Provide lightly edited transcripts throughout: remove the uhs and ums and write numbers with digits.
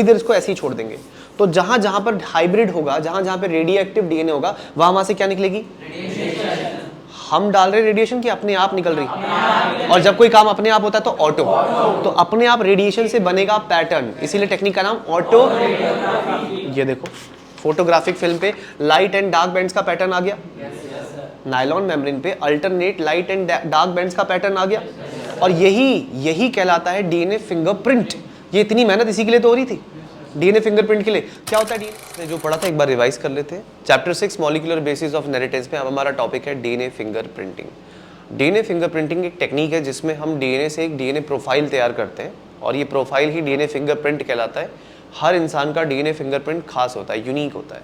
इधर इसको ऐसे ही छोड़ देंगे। तो जहां जहां पर हाइब्रिड होगा, जहां जहां पर रेडियो एक्टिव डीएनए होगा, वहां से क्या निकलेगी? हम डाल रहे रेडिएशन कि अपने आप निकल रही? और जब कोई काम अपने आप होता है तो ऑटो। तो अपने आप रेडिएशन से बनेगा पैटर्न, इसीलिए टेक्निक का नाम ऑटो। ये देखो फोटोग्राफिक फिल्म पे लाइट एंड डार्क बैंड्स का पैटर्न आ गया, नायलॉन मेम्ब्रेन पे alternate light and dark bands का पैटर्न आ गया। और यही कहलाता है डीएनए फिंगरप्रिंट। ये इतनी मेहनत इसी के लिए तो हो रही थी, डीएनए फिंगरप्रिंट के लिए। क्या होता है डीएनए? जो पढ़ा था एक बार रिवाइज कर लेते हैं। Chapter 6 molecular basis of inheritance में अब हमारा टॉपिक है डीएनए फिंगरप्रिंटिंग। डीएनए फिंगरप्रिंटिंग एक टेक्निक है जिसमें हम डीएनए से एक डीएनए प्रोफाइल तैयार करते हैं और ये प्रोफाइल ही डीएनए फिंगरप्रिंट कहलाता है। हर इंसान का डीएनए फिंगरप्रिंट खास होता है, यूनिक होता है।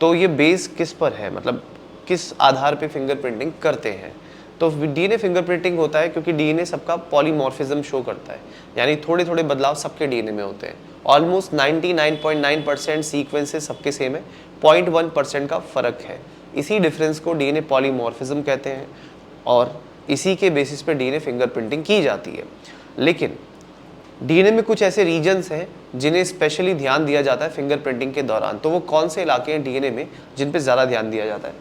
तो ये बेस किस पर है, मतलब किस आधार पे फिंगरप्रिंटिंग करते हैं? तो डीएनए फिंगरप्रिंटिंग होता है क्योंकि डीएनए सबका पॉलीमॉर्फिज्म शो करता है, यानी थोड़े थोड़े बदलाव सबके डीएनए में होते हैं। ऑलमोस्ट 99.9% सीक्वेंसेस सबके सेम है, 0.1% का फर्क है। इसी डिफरेंस को डीएनए पॉलीमॉर्फिज्म कहते हैं और इसी के बेसिस पे डीएनए फिंगरप्रिंटिंग की जाती है। लेकिन डीएनए में कुछ ऐसे रीजन्स हैं जिन्हें स्पेशली ध्यान दिया जाता है फिंगरप्रिंटिंग के दौरान। तो वो कौन से इलाके हैं डीएनए में जिन पे ज़्यादा ध्यान दिया जाता है?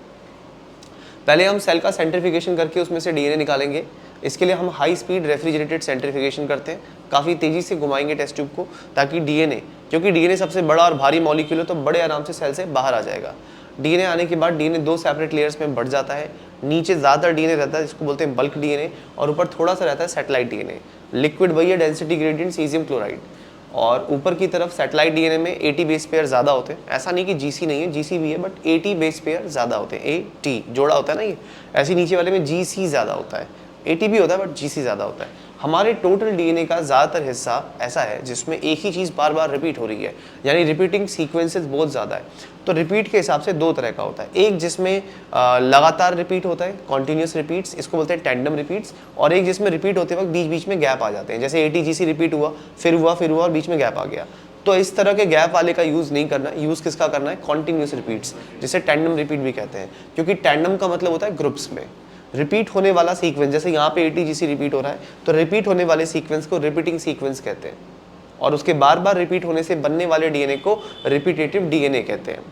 पहले हम सेल का सेंट्रीफिकेशन करके उसमें से डीएनए निकालेंगे। इसके लिए हम हाई स्पीड रेफ्रिजरेटेड सेंट्रीफिकेशन करते हैं, काफ़ी तेज़ी से घुमाएंगे टेस्ट ट्यूब को, ताकि डीएनए, क्योंकि डीएनए सबसे बड़ा और भारी मॉलिक्यूल है तो बड़े आराम से सेल से बाहर आ जाएगा। डीएनए आने के बाद डीएनए 2 सेपरेट लेयर्स में बढ़ जाता है। नीचे ज़्यादातर डीएनए रहता है जिसको बोलते हैं बल्क डीएनए, और ऊपर थोड़ा सा रहता है सैटेलाइट डीएनए। लिक्विड वही है, डेंसिटी ग्रेडियंट सीजियम क्लोराइड। और ऊपर की तरफ सैटेलाइट डीएनए में 80 बेस पेयर ज़्यादा होते हैं। ऐसा नहीं कि जीसी नहीं है, जीसी भी है, बट 80 बेस पेयर ज़्यादा होते हैं। 80 जोड़ा होता है ना ये, ऐसे नीचे वाले में जीसी ज़्यादा होता है। 80 भी होता है बट जीसी ज़्यादा होता है। हमारे टोटल डीएनए का ज़्यादातर हिस्सा ऐसा है जिसमें एक ही चीज़ बार बार रिपीट हो रही है, यानी रिपीटिंग सीक्वेंसेस बहुत ज़्यादा है। तो रिपीट के हिसाब से 2 तरह का होता है। एक जिसमें लगातार रिपीट होता है, कॉन्टिन्यूस रिपीट्स, इसको बोलते हैं टैंडम रिपीट्स। और एक जिसमें रिपीट होते वक्त बीच बीच में गैप आ जाते हैं, जैसे ATGC रिपीट हुआ फिर और बीच में गैप आ गया। तो इस तरह के गैप वाले का यूज़ नहीं करना, यूज़ किसका करना है? कॉन्टिन्यूस रिपीट्स, जिसे टैंडम रिपीट भी कहते हैं। क्योंकि टैंडम का मतलब होता है ग्रुप्स में रिपीट होने वाला सीक्वेंस। जैसे यहाँ पे ATGC रिपीट हो रहा है तो रिपीट होने वाले सीक्वेंस को रिपीटिंग सीक्वेंस कहते हैं, और उसके बार बार रिपीट होने से बनने वाले डीएनए को रिपीटेटिव डीएनए कहते हैं।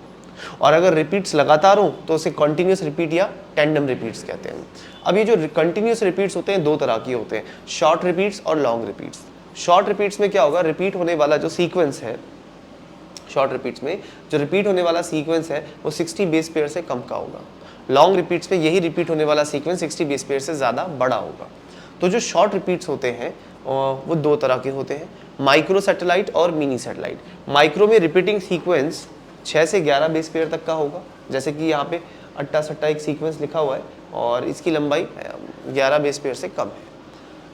और अगर रिपीट्स लगातार हो तो उसे कंटिन्यूस रिपीट या टैंडम रिपीट्स कहते हैं। अब ये जो कंटिन्यूस रिपीट्स होते हैं 2 तरह के होते हैं, शॉर्ट रिपीट्स और लॉन्ग रिपीट्स। शॉर्ट रिपीट्स में क्या होगा? रिपीट होने वाला जो सीक्वेंस है, शॉर्ट रिपीट्स में जो रिपीट होने वाला सीक्वेंस है वो 60 बेस पेयर से कम का होगा। लॉन्ग रिपीट्स में यही रिपीट होने वाला सीक्वेंस 60 बेस पेयर से ज़्यादा बड़ा होगा। तो जो शॉर्ट रिपीट्स होते हैं वो 2 तरह के होते हैं, माइक्रो सैटेलाइट और मिनी सैटेलाइट। माइक्रो में रिपीटिंग सीक्वेंस 6 से 11 बेस पेयर तक का होगा, जैसे कि यहाँ पे अट्टा सट्टा एक सीक्वेंस लिखा हुआ है और इसकी लंबाई 11 बेस पेयर से कम है।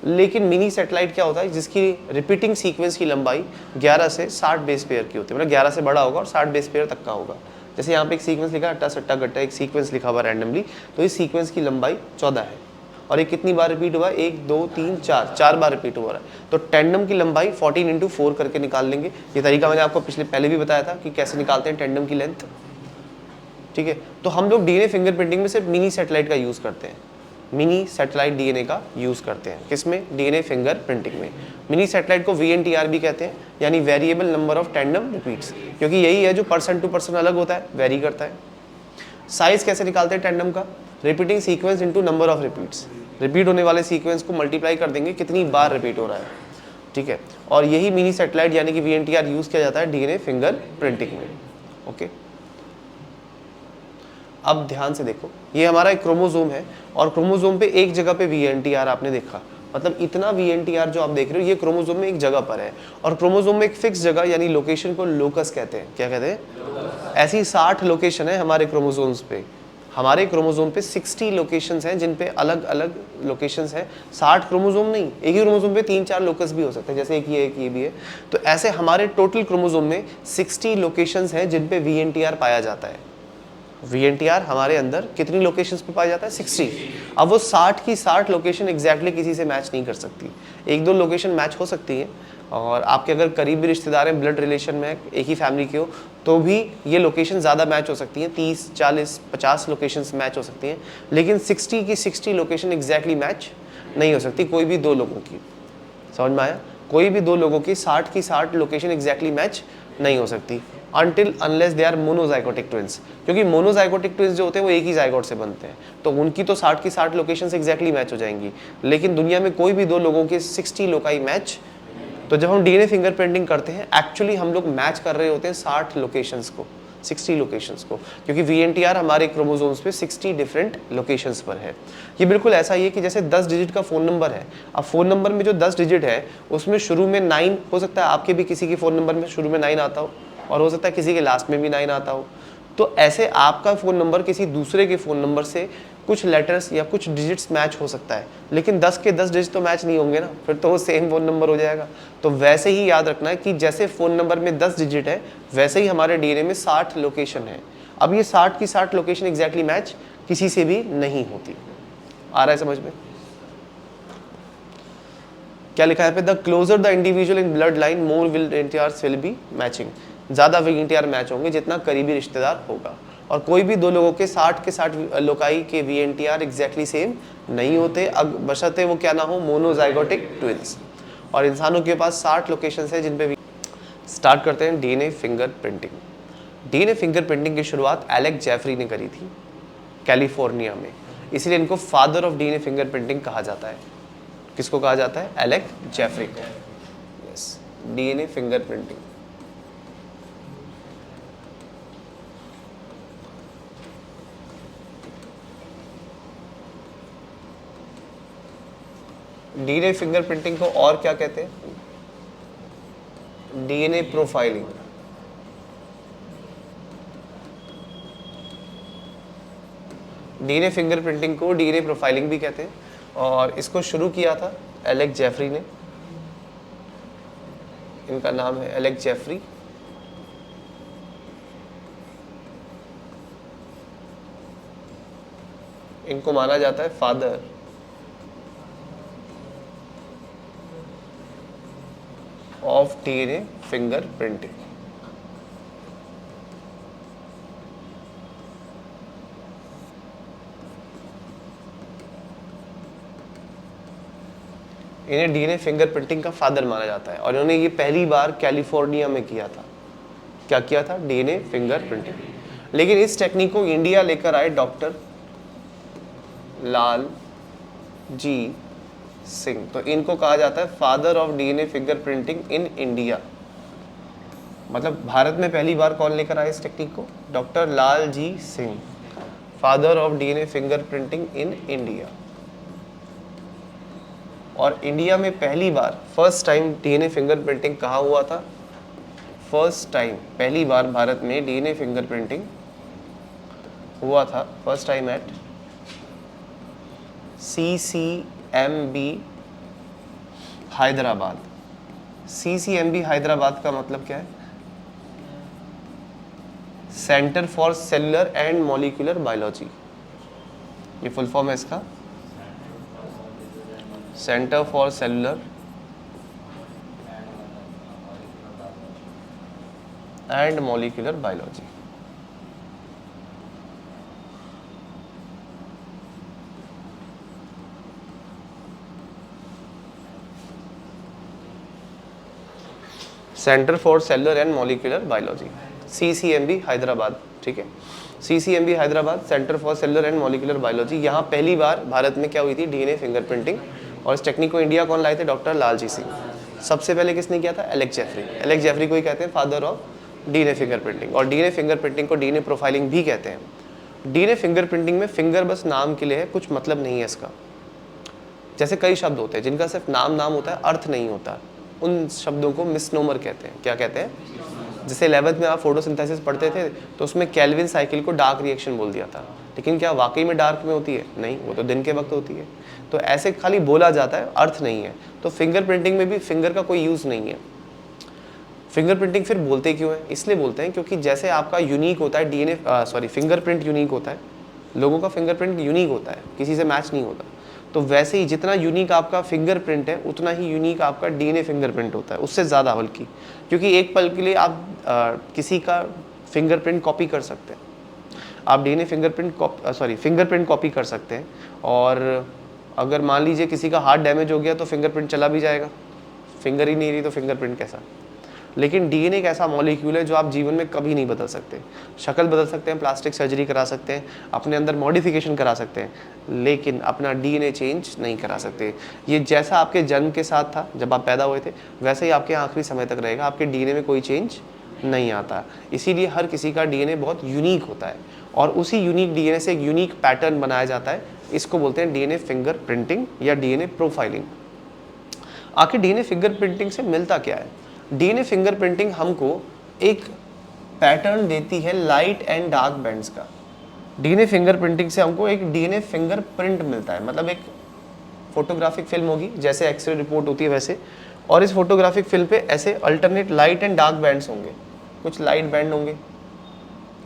लेकिन मिनी सैटेलाइट क्या होता है? जिसकी रिपीटिंग सीक्वेंस की लंबाई 11 से 60 बेस पेयर की होती है, मतलब 11 से बड़ा होगा और 60 बेस पेयर तक का होगा। जैसे यहाँ पे एक सीक्वेंस लिखा है अट्टा सट्टा गट्टा, एक सीक्वेंस लिखा हुआ रैंडमली, तो इस सीक्वेंस की लंबाई 14 है और ये कितनी बार रिपीट हुआ है? 1 2 3 4 बार रिपीट हो रहा है। तो टैंडम की लंबाई 14 × 4 करके निकाल लेंगे। ये तरीका मैंने आपको पहले भी बताया था कि कैसे निकालते हैं टैंडम की लेंथ, ठीक है। तो हम लोग डीएनए फिंगरप्रिंटिंग में सिर्फ मिनी सैटेलाइट का यूज़ करते हैं, मिनी सैटेलाइट डीएनए का यूज़ करते हैं। किसमें? डीएनए फिंगरप्रिंटिंग में। मिनी सैटेलाइट को VNTR भी कहते हैं, यानी variable number of tandem repeats, क्योंकि यही है जो पर्सन टू पर्सन अलग होता है, वेरी करता है। साइज कैसे निकालते हैं टैंडम का? Repeating sequence into number of repeats, repeat होने वाले सीक्वेंस को मल्टीप्लाई कर देंगे कितनी बार रिपीट हो रहा है, ठीक है। और यही मिनी सैटेलाइट यानी कि VNTR यूज़ किया जाता है डीएनए फिंगरप्रिंटिंग में, ओके। अब ध्यान से देखो, ये हमारा एक क्रोमोसोम है और क्रोमोसोम पे एक जगह पे VNTR आपने देखा, मतलब इतना VNTR जो आप देख रहे हो ये क्रोमोसोम में एक जगह पर है। और क्रोमोसोम में एक फिक्स जगह यानी लोकेशन को लोकस कहते हैं। क्या कहते हैं? ऐसी 60 लोकेशन है हमारे क्रोमोसोम्स पे। हमारे क्रोमोसोम पे 60 लोकेशंस हैं जिन पे अलग अलग लोकेशंस हैं। 60 क्रोमोसोम नहीं, एक ही क्रोमोसोम पे 3-4 लोकस भी हो सकते हैं, जैसे एक ये भी है। तो ऐसे हमारे टोटल क्रोमोसोम में 60 लोकेशंस हैं जिन पे VNTR पाया जाता है। VNTR हमारे अंदर कितनी लोकेशंस पे पाया जाता है? 60। अब वो 60 की 60 लोकेशन एग्जैक्टली किसी से मैच नहीं कर सकती। 1-2 लोकेशन मैच हो सकती है, और आपके अगर करीबी रिश्तेदार हैं, ब्लड रिलेशन में एक ही फैमिली के हो, तो भी ये लोकेशन ज़्यादा मैच हो सकती हैं। 30, 40, 50 लोकेशंस मैच हो सकती हैं, लेकिन 60 की 60 लोकेशन एग्जैक्टली मैच नहीं हो सकती कोई भी 2 लोगों की। समझ में आया? कोई भी दो लोगों की 60 लोकेशन एग्जैक्टली मैच नहीं हो सकती until unless they are monozygotic twins, क्योंकि मोनोजाइगोटिक ट्विंस जो होते हैं वो एक ही जाइगोट से बनते हैं, तो उनकी तो 60 लोकेशंस एग्जैक्टली मैच हो जाएंगी, लेकिन दुनिया में कोई भी दो लोगों के 60 लोकाई मैच। तो जब हम डीएनए फिंगरप्रिंटिंग करते हैं एक्चुअली हम लोग मैच कर रहे होते हैं 60 लोकेशंस को, 60 लोकेशंस को, क्योंकि वीएनटीआर हमारे क्रोमोसोम्स पे 60 डिफरेंट लोकेशंस पर है। ये बिल्कुल ऐसा ही है कि जैसे 10 डिजिट का फ़ोन नंबर है, अब फ़ोन नंबर में जो 10 डिजिट है उसमें शुरू में 9 हो सकता है, आपके भी किसी के फ़ोन नंबर में शुरू में 9 आता हो और हो सकता है किसी के लास्ट में भी 9 आता हो। तो ऐसे आपका फ़ोन नंबर किसी दूसरे के फ़ोन नंबर से कुछ लेटर्स या कुछ डिजिट्स मैच हो सकता है, लेकिन 10 के 10 डिजिट तो मैच नहीं होंगे ना, फिर तो वो सेम फ़ोन नंबर हो जाएगा। तो वैसे ही याद रखना है कि जैसे फ़ोन नंबर में 10 डिजिट है वैसे ही हमारे डीएनए में 60 लोकेशन है। अब ये 60 की 60 लोकेशन एग्जैक्टली मैच किसी से भी नहीं होती। आ रहा है समझ में? क्या लिखा है पे, the closer the individual in blood line more VNTRs will be matching, ज़्यादा वीएनटीआर मैच होंगे जितना करीबी रिश्तेदार होगा, और कोई भी दो लोगों के 60 लोकाई के वीएनटीआर एग्जैक्टली सेम नहीं होते बशर्ते वो क्या ना हो मोनोजाइगोटिक ट्विंस। और इंसानों के पास 60 लोकेशंस है जिन पे स्टार्ट करते हैं डीएनए फिंगरप्रिंटिंग। डीएनए फिंगरप्रिंटिंग की शुरुआत एलेक्स जेफरी ने करी थी कैलिफोर्निया में, इसलिए इनको फादर ऑफ डीएनए फिंगरप्रिंटिंग कहा जाता है। किसको कहा जाता है? एलेक्स जेफरी को। Yes, DNA fingerprinting. DNA fingerprinting को और क्या कहते हैं? DNA profiling. डीएनए फिंगरप्रिंटिंग को डीएनए प्रोफाइलिंग भी कहते हैं, और इसको शुरू किया था एलेक्स जेफरी ने। इनका नाम है एलेक्स जेफरी। इनको माना जाता है फादर ऑफ डीएनए फिंगरप्रिंटिंग। इन्हें डीएनए फिंगरप्रिंटिंग का फादर माना जाता है, और इन्होंने ये पहली बार कैलिफोर्निया में किया था। क्या किया था? DNA fingerprinting. लेकिन इस टेक्निक को इंडिया लेकर आए डॉक्टर लाल जी सिंह, तो इनको कहा जाता है father of DNA fingerprinting in India. मतलब भारत में पहली बार कौन लेकर आए इस टेक्निक को? Doctor Lal ji Singh, father of DNA fingerprinting in India. और इंडिया में पहली बार फर्स्ट टाइम डीएनए फिंगरप्रिंटिंग कहाँ हुआ था? फर्स्ट टाइम, पहली बार भारत में डीएनए फिंगरप्रिंटिंग हुआ था first time at CCMB Hyderabad. CCMB Hyderabad का मतलब क्या है? Centre for cellular and molecular biology. ये फुल फॉर्म है इसका, centre for cellular and molecular biology. Centre for cellular and molecular biology, CCMB Hyderabad. ठीक है, CCMB Hyderabad, centre for cellular and molecular biology. यहाँ पहली बार भारत में क्या हुई थी? DNA fingerprinting. और इस टेक्निक को इंडिया कौन लाए थे? डॉक्टर लाल जी सिंह। सबसे पहले किसने किया था? Alex Jeffrey. एलेक्स जेफरी को ही कहते हैं फादर ऑफ डीएनए फिंगरप्रिंटिंग, और डीएनए फिंगरप्रिंटिंग को डीएनए प्रोफाइलिंग भी कहते हैं। डीएनए फिंगरप्रिंटिंग में फिंगर बस नाम के लिए है, कुछ मतलब नहीं है इसका। जैसे कई शब्द होते हैं जिनका सिर्फ नाम होता है, अर्थ नहीं होता, उन शब्दों को मिसनोमर कहते हैं। क्या कहते हैं? जैसे 11th में आप फोटोसिंथेसिस पढ़ते थे तो उसमें केल्विन साइकिल को डार्क रिएक्शन बोल दिया था, लेकिन क्या वाकई में डार्क में होती है? नहीं, वो तो दिन के वक्त होती है। तो ऐसे खाली बोला जाता है, अर्थ नहीं है। तो फिंगरप्रिंटिंग में भी फिंगर का कोई यूज़ नहीं है। फिंगरप्रिंटिंग फिर बोलते क्यों है? इसलिए बोलते हैं क्योंकि जैसे आपका यूनिक होता है डीएनए फिंगरप्रिंट यूनिक होता है, लोगों का फिंगरप्रिंट यूनिक होता है, किसी से मैच नहीं होता। तो वैसे ही जितना यूनिक आपका फिंगरप्रिंट है उतना ही यूनिक आपका डीएनए फिंगरप्रिंट होता है, उससे ज़्यादा बल्कि, क्योंकि एक पल के लिए आप किसी का फिंगरप्रिंट कॉपी कर सकते हैं। आप डीएनए फिंगरप्रिंट कॉपी कर सकते हैं, और अगर मान लीजिए किसी का हार्ट डैमेज हो गया तो फिंगरप्रिंट चला भी जाएगा, फिंगर ही नहीं रही तो फिंगरप्रिंट कैसा। लेकिन डीएनए एक ऐसा मॉलिक्यूल है जो आप जीवन में कभी नहीं बदल सकते। शक्ल बदल सकते हैं, प्लास्टिक सर्जरी करा सकते हैं, अपने अंदर मॉडिफिकेशन करा सकते हैं, लेकिन अपना डीएनए चेंज नहीं करा सकते। ये जैसा आपके जन्म के साथ था, जब आप पैदा हुए थे, वैसे ही आपके आखिरी समय तक रहेगा। आपके डीएनए में कोई चेंज नहीं आता। इसीलिए हर किसी का डीएनए बहुत यूनिक होता है और उसी यूनिक डीएनए से एक यूनिक पैटर्न बनाया जाता है। इसको बोलते हैं डीएनए फिंगर प्रिंटिंग या डीएनए प्रोफाइलिंग। आखिर डीएनए फिंगर प्रिंटिंग से मिलता क्या है? डीएनए फिंगर प्रिंटिंग हमको एक पैटर्न देती है लाइट एंड डार्क बैंड्स का। डीएनए फिंगर प्रिंटिंग से हमको एक डीएनए फिंगर प्रिंट मिलता है, मतलब एक फोटोग्राफिक फिल्म होगी, जैसे एक्सरे रिपोर्ट होती है वैसे, और इस फोटोग्राफिक फिल्म पे ऐसे alternate light and dark bands होंगे। कुछ लाइट बैंड होंगे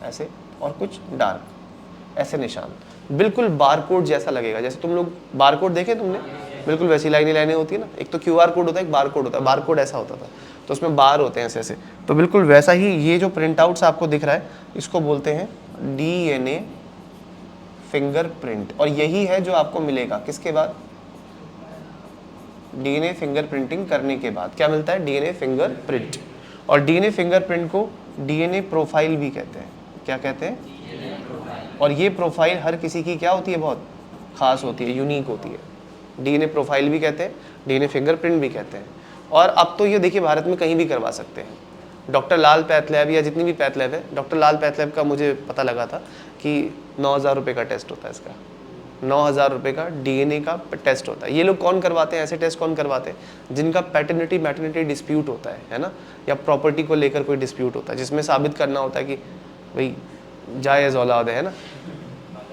ऐसे और कुछ डार्क ऐसे निशान, बिल्कुल बारकोड जैसा लगेगा। जैसे तुम लोग बारकोड देखे तुमने, बिल्कुल वैसी लाइनें होती है ना। एक तो क्यूआर कोड होता है, एक बार कोड होता है। बार कोड ऐसा होता था, तो उसमें बार होते हैं ऐसे ऐसे, तो बिल्कुल वैसा ही ये जो प्रिंट आउट्स आपको दिख रहा है, इसको बोलते हैं डीएनए फिंगरप्रिंट। और यही है जो आपको मिलेगा किसके बाद? डीएनए फिंगर प्रिंटिंग करने के बाद क्या मिलता है? DNA fingerprint. और डीएनए फिंगरप्रिंट को डीएनए प्रोफाइल भी कहते हैं। क्या कहते हैं? और ये प्रोफाइल हर किसी की क्या होती है? बहुत खास होती है, यूनिक होती है। डीएनए प्रोफाइल भी कहते हैं, डीएनए फिंगरप्रिंट भी कहते हैं। और अब तो ये देखिए भारत में कहीं भी करवा सकते हैं। डॉक्टर लाल पैथ लैब या जितनी भी पैथ लैब है, डॉक्टर लाल पैथ लैब का मुझे पता लगा था कि 9,000 रुपये का टेस्ट होता है इसका। 9,000 रुपये का डीएनए का टेस्ट होता है। ये लोग कौन करवाते हैं? ऐसे टेस्ट कौन करवाते हैं? जिनका पैटर्निटी मैटरनिटी डिस्प्यूट होता है ना, या प्रॉपर्टी को लेकर कोई डिस्प्यूट होता है, जिसमें साबित करना होता है कि भाई जायज़ औलाद है ना।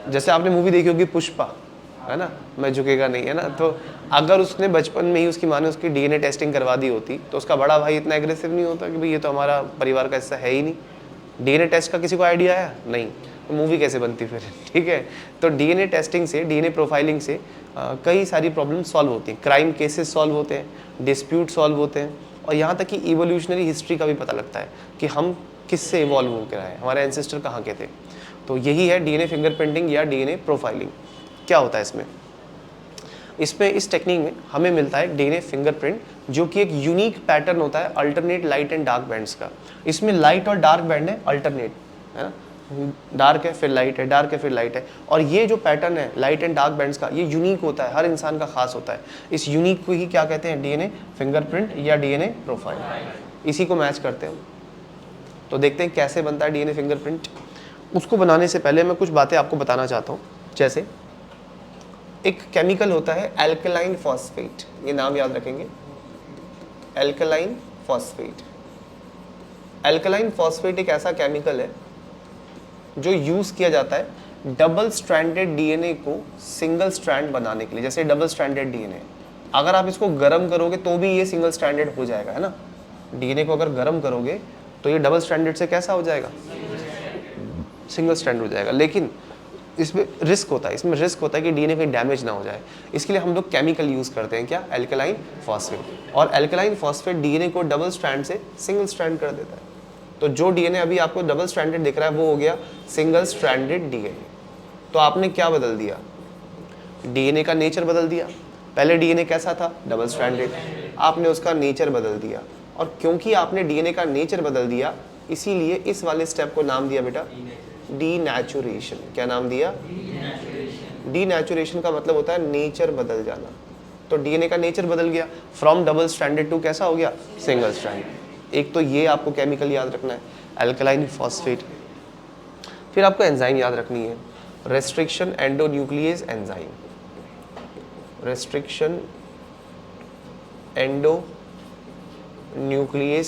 जैसे आपने मूवी देखी होगी पुष्पा, है ना, मैं झुकेगा नहीं, है ना। तो अगर उसने बचपन में ही उसकी माँ ने उसकी डीएनए टेस्टिंग करवा दी होती, तो उसका बड़ा भाई इतना एग्रेसिव नहीं होता कि भाई ये तो हमारा परिवार का हिस्सा है ही नहीं। डीएनए टेस्ट का किसी को आइडिया आया? नहीं, तो मूवी कैसे बनती फिर? ठीक है। तो डीएनए टेस्टिंग से, डीएनए प्रोफाइलिंग से कई सारी प्रॉब्लम सॉल्व होती हैं। क्राइम केसेस सॉल्व होते हैं, डिस्प्यूट सॉल्व होते हैं, और यहाँ तक कि इवोल्यूशनरी हिस्ट्री का भी पता लगता है कि हम किससे इवॉल्व हो कर आए, हमारे एंसेस्टर कहाँ के थे। तो यही है डीएनए फिंगरप्रिंटिंग या डीएनए प्रोफाइलिंग। क्या होता है इसमें इस टेक्निक में हमें मिलता है डीएनए फिंगरप्रिंट, जो कि एक यूनिक पैटर्न होता है alternate light and dark bands का। इसमें लाइट और डार्क बैंड है, अल्टरनेट है ना, डार्क है फिर लाइट है, डार्क है फिर लाइट है। और ये जो पैटर्न है लाइट एंड डार्क बैंड्स का, ये यूनिक होता है, हर इंसान का खास होता है। इस यूनिक को ही क्या कहते हैं? डीएनए फिंगरप्रिंट या डीएनए प्रोफाइल। इसी को मैच करते हैं। तो देखते हैं कैसे बनता है डीएनए फिंगरप्रिंट। उसको बनाने से पहले मैं कुछ बातें आपको बताना चाहता हूँ। जैसे एक केमिकल होता है एल्कलाइन फॉस्फेट, ये नाम याद रखेंगे, एल्कलाइन फॉस्फेट। एल्कलाइन फॉस्फेट एक ऐसा केमिकल है जो यूज किया जाता है डबल स्ट्रैंडेड डीएनए को सिंगल स्ट्रैंड बनाने के लिए। जैसे डबल स्ट्रैंडेड डीएनए, अगर आप इसको गर्म करोगे तो भी ये सिंगल स्ट्रैंडेड हो जाएगा, है ना। डीएनए को अगर गर्म करोगे तो ये डबल स्ट्रैंडेड से कैसा हो जाएगा? सिंगल स्ट्रैंड हो जाएगा। लेकिन इसमें रिस्क होता है, कि डीएनए कहीं डैमेज ना हो जाए। इसके लिए हम लोग केमिकल यूज करते हैं, क्या? Alkaline phosphate. और एल्कलाइन फॉस्फेट डीएनए को डबल स्ट्रैंड से सिंगल स्ट्रैंड कर देता है। तो जो डीएनए अभी आपको डबल स्ट्रैंडेड दिख रहा है वो हो गया सिंगल स्ट्रैंडेड डीएनए। तो आपने क्या बदल दिया? डीएनए का नेचर बदल दिया। पहले डीएनए कैसा था? Double stranded. आपने उसका नेचर बदल दिया, और क्योंकि आपने डीएनए का नेचर बदल दिया, इसीलिए इस वाले स्टेप को नाम दिया बेटा डीनेचुरेशन। क्या नाम दिया? डीनेचुरेशन का मतलब होता है नेचर बदल जाना। तो डीएनए का नेचर बदल गया, फ्रॉम डबल स्ट्रैंडेड टू कैसा हो गया? Single strand. एक तो ये आपको केमिकल याद रखना है, एल्कलाइन फॉस्फेट। फिर आपको एंजाइम याद रखनी है, रेस्ट्रिक्शन एंडोन्यूक्लियेज एंजाइम। रेस्ट्रिक्शन एंडोन्यूक्लियेज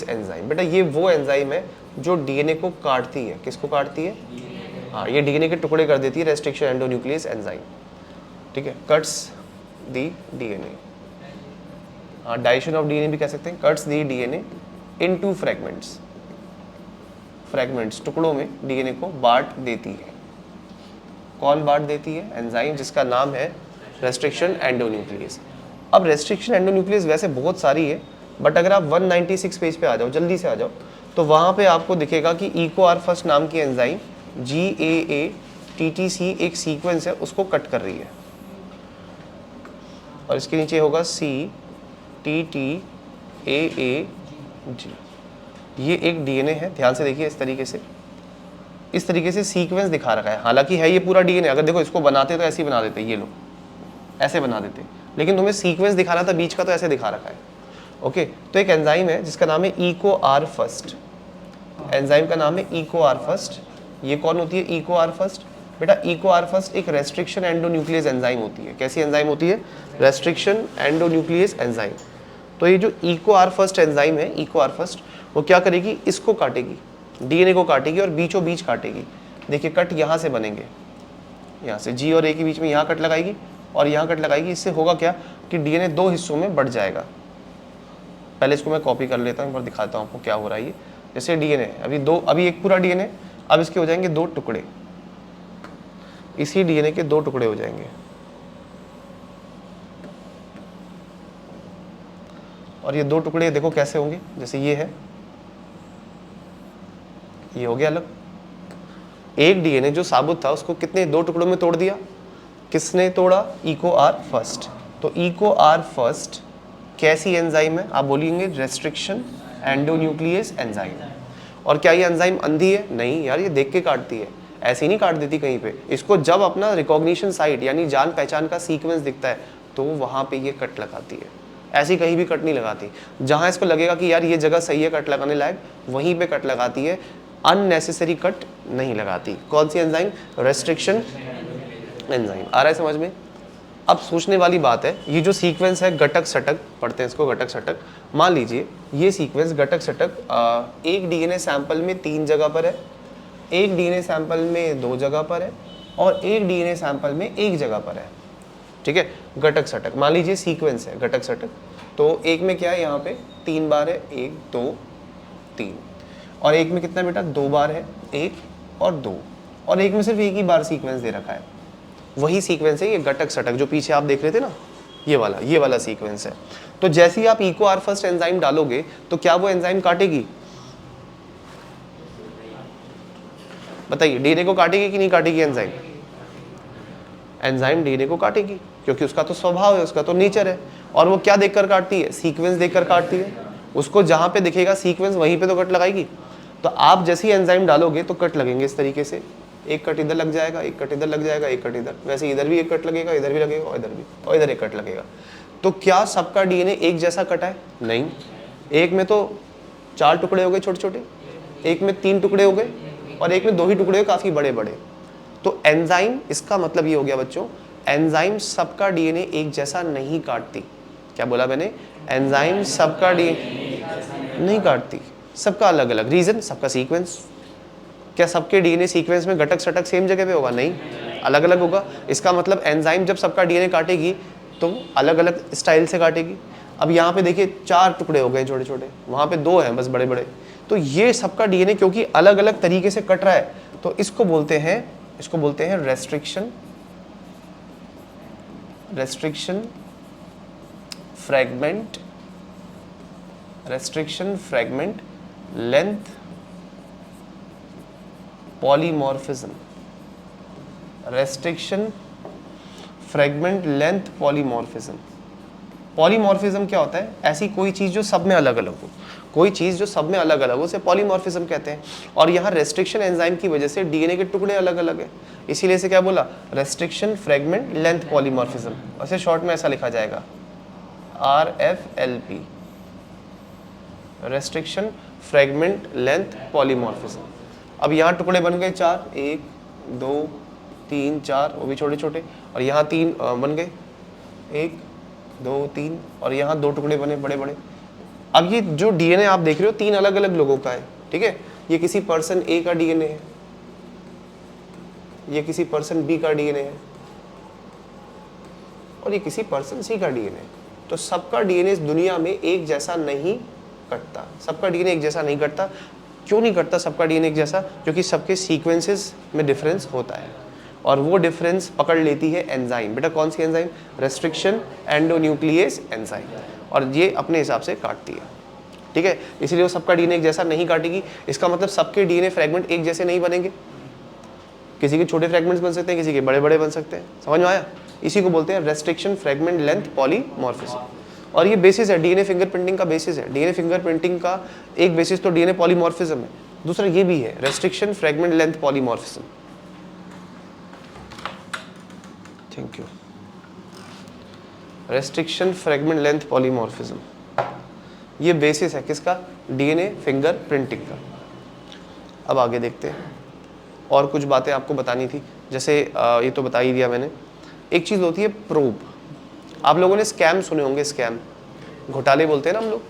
एंजाइम, बेटा ये वो एंजाइम है जो डीएनए को काटती है। किसको काटती है? हाँ, ये डीएनए के टुकड़े कर देती है, रेस्ट्रिक्शन एंडोन्यूक्लियेज एंजाइम। ठीक है, कट्स दी डीएनए। हाँ, डाइजेशन ऑफ डीएनए भी कह सकते हैं, कट्स दी डीएनए इनटू फ्रैगमेंट्स। फ्रैगमेंट्स, टुकड़ों में डीएनए को बांट देती है। कौन बांट देती है? एंजाइम, जिसका नाम है रेस्ट्रिक्शन एंडोन्यूक्लियेज। अब रेस्ट्रिक्शन एंडोन्यूक्लियेज वैसे बहुत सारी है, बट अगर आप 196 पेज पे आ जाओ, जल्दी से आ जाओ, तो वहाँ पे आपको दिखेगा कि इकोआर फर्स्ट नाम की एंजाइम GAA-TTC एक सीक्वेंस है, उसको कट कर रही है। और इसके नीचे होगा CTTAA, AAG, ये एक डीएनए है, ध्यान से देखिए इस तरीके से सीक्वेंस दिखा रखा है। हालांकि है ये पूरा डीएनए, अगर देखो इसको बनाते तो ऐसे ही बना देते, ये लो ऐसे बना देते, लेकिन तुम्हें सीक्वेंस दिखाना था बीच का, तो ऐसे दिखा रखा है। ओके, तो एक एंजाइम है जिसका नाम है EcoR फर्स्ट, एंजाइम का नाम है EcoR फर्स्ट। ये कौन होती है EcoR फर्स्ट? बेटा EcoR फर्स्ट एक रेस्ट्रिक्शन एंडोन्यूक्लियस एंजाइम होती है। कैसी एंजाइम होती है? Restriction endonuclease enzyme. तो ये जो EcoR फर्स्ट एंजाइम है, EcoR फर्स्ट, वो क्या करेगी, इसको काटेगी, डीएनए को काटेगी और बीचों बीच काटेगी। देखिए कट यहाँ से बनेंगे, यहाँ से G और A के बीच में यहाँ कट लगाएगी और यहाँ कट लगाएगी। इससे होगा क्या कि डीएनए दो हिस्सों में बढ़ जाएगा। पहले इसको मैं कॉपी कर लेता हूँ, एक बार दिखाता हूँ आपको क्या हो रहा है। ये जैसे डीएनए अभी एक पूरा डीएनए, अब इसके हो जाएंगे दो टुकड़े, इसी डीएनए के दो टुकड़े हो जाएंगे। और ये दो टुकड़े देखो कैसे होंगे, जैसे ये है, ये हो गया अलग। एक डीएनए जो साबुत था उसको कितने दो टुकड़ों में तोड़ दिया, किसने तोड़ा? EcoR first. तो EcoR फर्स्ट कैसी एंजाइम है? आप बोलेंगे रेस्ट्रिक्शन एंडोन्यूक्लियस एंजाइम। और क्या ये एंजाइम अंधी है? नहीं यार, ये देख के काटती है, ऐसे ही नहीं काट देती कहीं पे। इसको जब अपना रिकॉग्निशन साइट यानी जान पहचान का सीक्वेंस दिखता है तो वहाँ पे ये कट लगाती है, ऐसी कहीं भी कट नहीं लगाती। जहाँ इसको लगेगा कि यार ये जगह सही है कट लगाने लायक, वहीं पे कट लगाती है, अननेसेसरी कट नहीं लगाती। कौन सी एंजाइम? Restriction enzyme. आ रहा है समझ में? अब सोचने वाली बात है, ये जो सीक्वेंस है गटक सटक, पढ़ते हैं इसको गटक सटक। मान लीजिए ये सीक्वेंस गटक सटक एक डीएनए सैंपल में 3 जगह पर है, एक डीएनए सैंपल में 2 जगह पर है और एक डीएनए सैंपल में 1 जगह पर है। ठीक है, गटक सटक मान लीजिए सीक्वेंस है गटक सटक। तो एक में क्या है, यहाँ पे 3 बार है, 1 2 3, और एक में कितना बेटा 2 बार है, 1 और 2, और एक में सिर्फ एक ही बार सीक्वेंस दे रखा है। वही सीक्वेंस है ये गटक सटक जो पीछे आप देख रहे थे ना, ये वाला सीक्वेंस है। तो जैसे ही आप EcoR फर्स्ट एंजाइम डालोगे तो क्या वो एंजाइम काटेगी? बताइए, डीएनए को काटेगी कि नहीं काटेगी एंजाइम? एंजाइम डीएनए को काटेगी, क्योंकि उसका तो स्वभाव है, उसका तो नेचर है। और वो क्या देखकर काटती है? सीक्वेंस देखकर काटती है। उसको जहां पे दिखेगा सीक्वेंस वहीं पे तो कट लगाएगी। तो आप जैसे ही एंजाइम डालोगे तो कट लगेंगे इस तरीके से, एक कट इधर लग जाएगा, एक कट इधर लग जाएगा, एक कट इधर, वैसे इधर भी एक कट लगेगा, इधर भी लगेगा और इधर भी, और इधर एक कट लगेगा। तो क्या सबका डीएनए एक जैसा कटा है? नहीं, एक में तो 4 टुकड़े हो गए छोटे छोटे, एक में 3 टुकड़े हो गए और एक में 2 ही टुकड़े हो काफी बड़े बड़े। तो एंजाइम, इसका मतलब ये हो गया बच्चों, एंजाइम सबका डीएनए एक जैसा नहीं काटती। क्या बोला मैंने? एंजाइम सबका डीएनए नहीं काटती, सबका अलग अलग। रीजन? सबका सीक्वेंस। क्या सबके डीएनए सीक्वेंस में गटक सटक सेम जगह पे होगा? नहीं, अलग अलग होगा। इसका मतलब एंजाइम जब सबका डीएनए काटेगी तो अलग अलग स्टाइल से काटेगी। अब यहाँ पे देखिए 4 टुकड़े हो गए छोटे छोटे, वहाँ पे 2 हैं बस बड़े बड़े। तो ये सबका डीएनए क्योंकि अलग अलग तरीके से कट रहा है, तो इसको बोलते हैं restriction fragment length polymorphism. Restriction fragment length polymorphism. Polymorphism क्या होता है? ऐसी कोई चीज जो सब में अलग अलग हो, कोई चीज जो सब में अलग अलग हो उसे पॉलीमॉर्फिज्म कहते हैं। और यहाँ रेस्ट्रिक्शन एंजाइम की वजह से डीएनए के टुकड़े अलग अलग है, इसीलिए इसे क्या बोला? Restriction fragment length polymorphism. वैसे शॉर्ट में ऐसा लिखा जाएगा RFLP, restriction fragment length polymorphism. अब यहाँ टुकड़े बन गए 4, 1 2 3 4, वो भी छोटे छोटे, और यहाँ 3 बन गए, 1 2 3, और यहाँ 2 टुकड़े बने बड़े बड़े। अब ये जो डीएनए आप देख रहे हो 3 अलग अलग लोगों का है, ठीक है? ये किसी पर्सन ए का डीएनए है, ये किसी पर्सन बी का डीएनए है, और ये किसी पर्सन सी का डीएनए है। तो सबका डीएनए इस दुनिया में एक जैसा नहीं कटता, सबका डीएनए एक जैसा नहीं कटता। क्यों नहीं कटता सबका डीएनए एक जैसा? क्योंकि सबके सीक्वेंसेस में डिफरेंस होता है, और वो डिफरेंस पकड़ लेती है एंजाइम। बेटा कौन सी एंजाइम? रेस्ट्रिक्शन एंडोन्यूक्लियस एंजाइम, और ये अपने हिसाब से काटती है, ठीक है? इसलिए वो सबका डीएनए एक जैसा नहीं काटेगी। इसका मतलब सबके डीएनए फ्रैगमेंट एक जैसे नहीं बनेंगे, किसी के छोटे फ्रैगमेंट्स बन सकते हैं, किसी के बड़े बड़े बन सकते हैं। समझ में आया? इसी को बोलते हैं रेस्ट्रिक्शन फ्रैगमेंट लेंथ पॉलीमॉर्फिज्म। और ये बेसिस है, डीएनए फिंगरप्रिंटिंग का बेसिस है। डीएनए फिंगरप्रिंटिंग का एक बेसिस तो डीएनए पॉलीमॉर्फिज्म है, दूसरा ये भी है restriction fragment length polymorphism. Thank you. Restriction fragment length polymorphism, ये बेसिस है किसका? डीएनए फिंगरप्रिंटिंग का। अब आगे देखते हैं, और कुछ बातें आपको बतानी थी, जैसे ये तो बता ही दिया मैंने। एक चीज़ होती है प्रोब। आप लोगों ने स्कैम सुने होंगे, स्कैम घोटाले बोलते हैं ना हम लोग,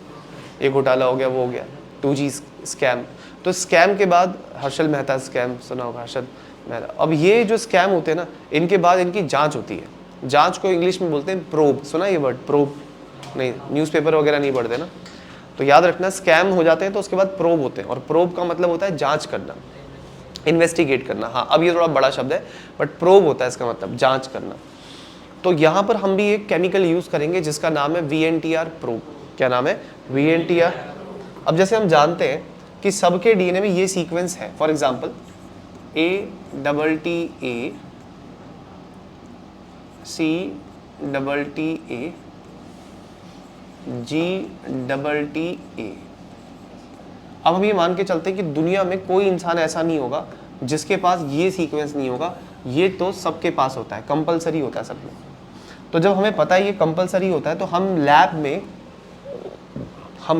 ये घोटाला हो गया, वो हो गया, 2G स्कैम। तो स्कैम के बाद हर्षल मेहता स्कैम सुना होगा, हर्षल मेहता। अब ये जो स्कैम होते हैं ना, इनके बाद इनकी जांच होती है। जांच को इंग्लिश में बोलते हैं प्रोब। सुना ये वर्ड प्रोब? नहीं, न्यूज़पेपर वगैरह नहीं पढ़ते ना, तो याद रखना, स्कैम हो जाते हैं तो उसके बाद प्रोब होते हैं, और प्रोब का मतलब होता है जांच करना, इन्वेस्टिगेट करना। हाँ, अब ये थोड़ा बड़ा शब्द है, बट प्रोब होता है इसका मतलब जांच करना। तो यहाँ पर हम भी एक केमिकल यूज करेंगे जिसका नाम है VNTR प्रोब। क्या नाम है? VNTR। अब जैसे हम जानते हैं कि सबके डीएनए में ये सीक्वेंस है, for example ATTA CTTA GTTA। अब हम ये मान के चलते हैं कि दुनिया में कोई इंसान ऐसा नहीं होगा जिसके पास ये सीक्वेंस नहीं होगा। ये तो सबके पास होता है, कंपलसरी होता है सब में। तो जब हमें पता है ये कंपलसरी होता है, तो हम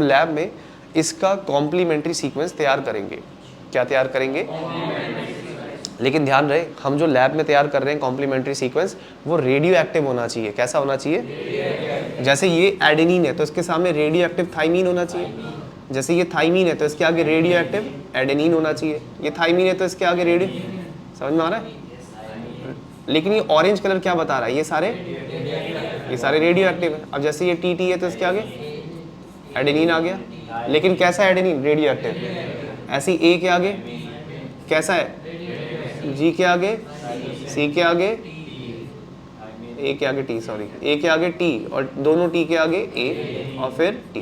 लैब में इसका कॉम्प्लीमेंट्री सीक्वेंस तैयार करेंगे। क्या तैयार करेंगे? लेकिन ध्यान रहे, हम जो लैब में तैयार कर रहे हैं कॉम्प्लीमेंट्री सीक्वेंस, वो रेडियो एक्टिव होना चाहिए। कैसा होना चाहिए? जैसे ये एडेनिन है तो इसके सामने रेडियो एक्टिव थाइमीन होना चाहिए। जैसे ये थाइमीन है तो इसके आगे रेडियो एक्टिव एडेनिन होना चाहिए। ये थाइमीन है तो इसके आगे रेडियो, समझ में आ रहा है? लेकिन ये ऑरेंज कलर क्या बता रहा है? ये सारे रेडियो एक्टिव है। अब जैसे ये TT है तो इसके आगे एडेनिन आ गया, लेकिन कैसा एडेनिन? Radio active. ऐसी A के आगे कैसा है? G के आगे, C के आगे, A के आगे T, सॉरी, A के आगे T, और दोनों T के आगे A और फिर T।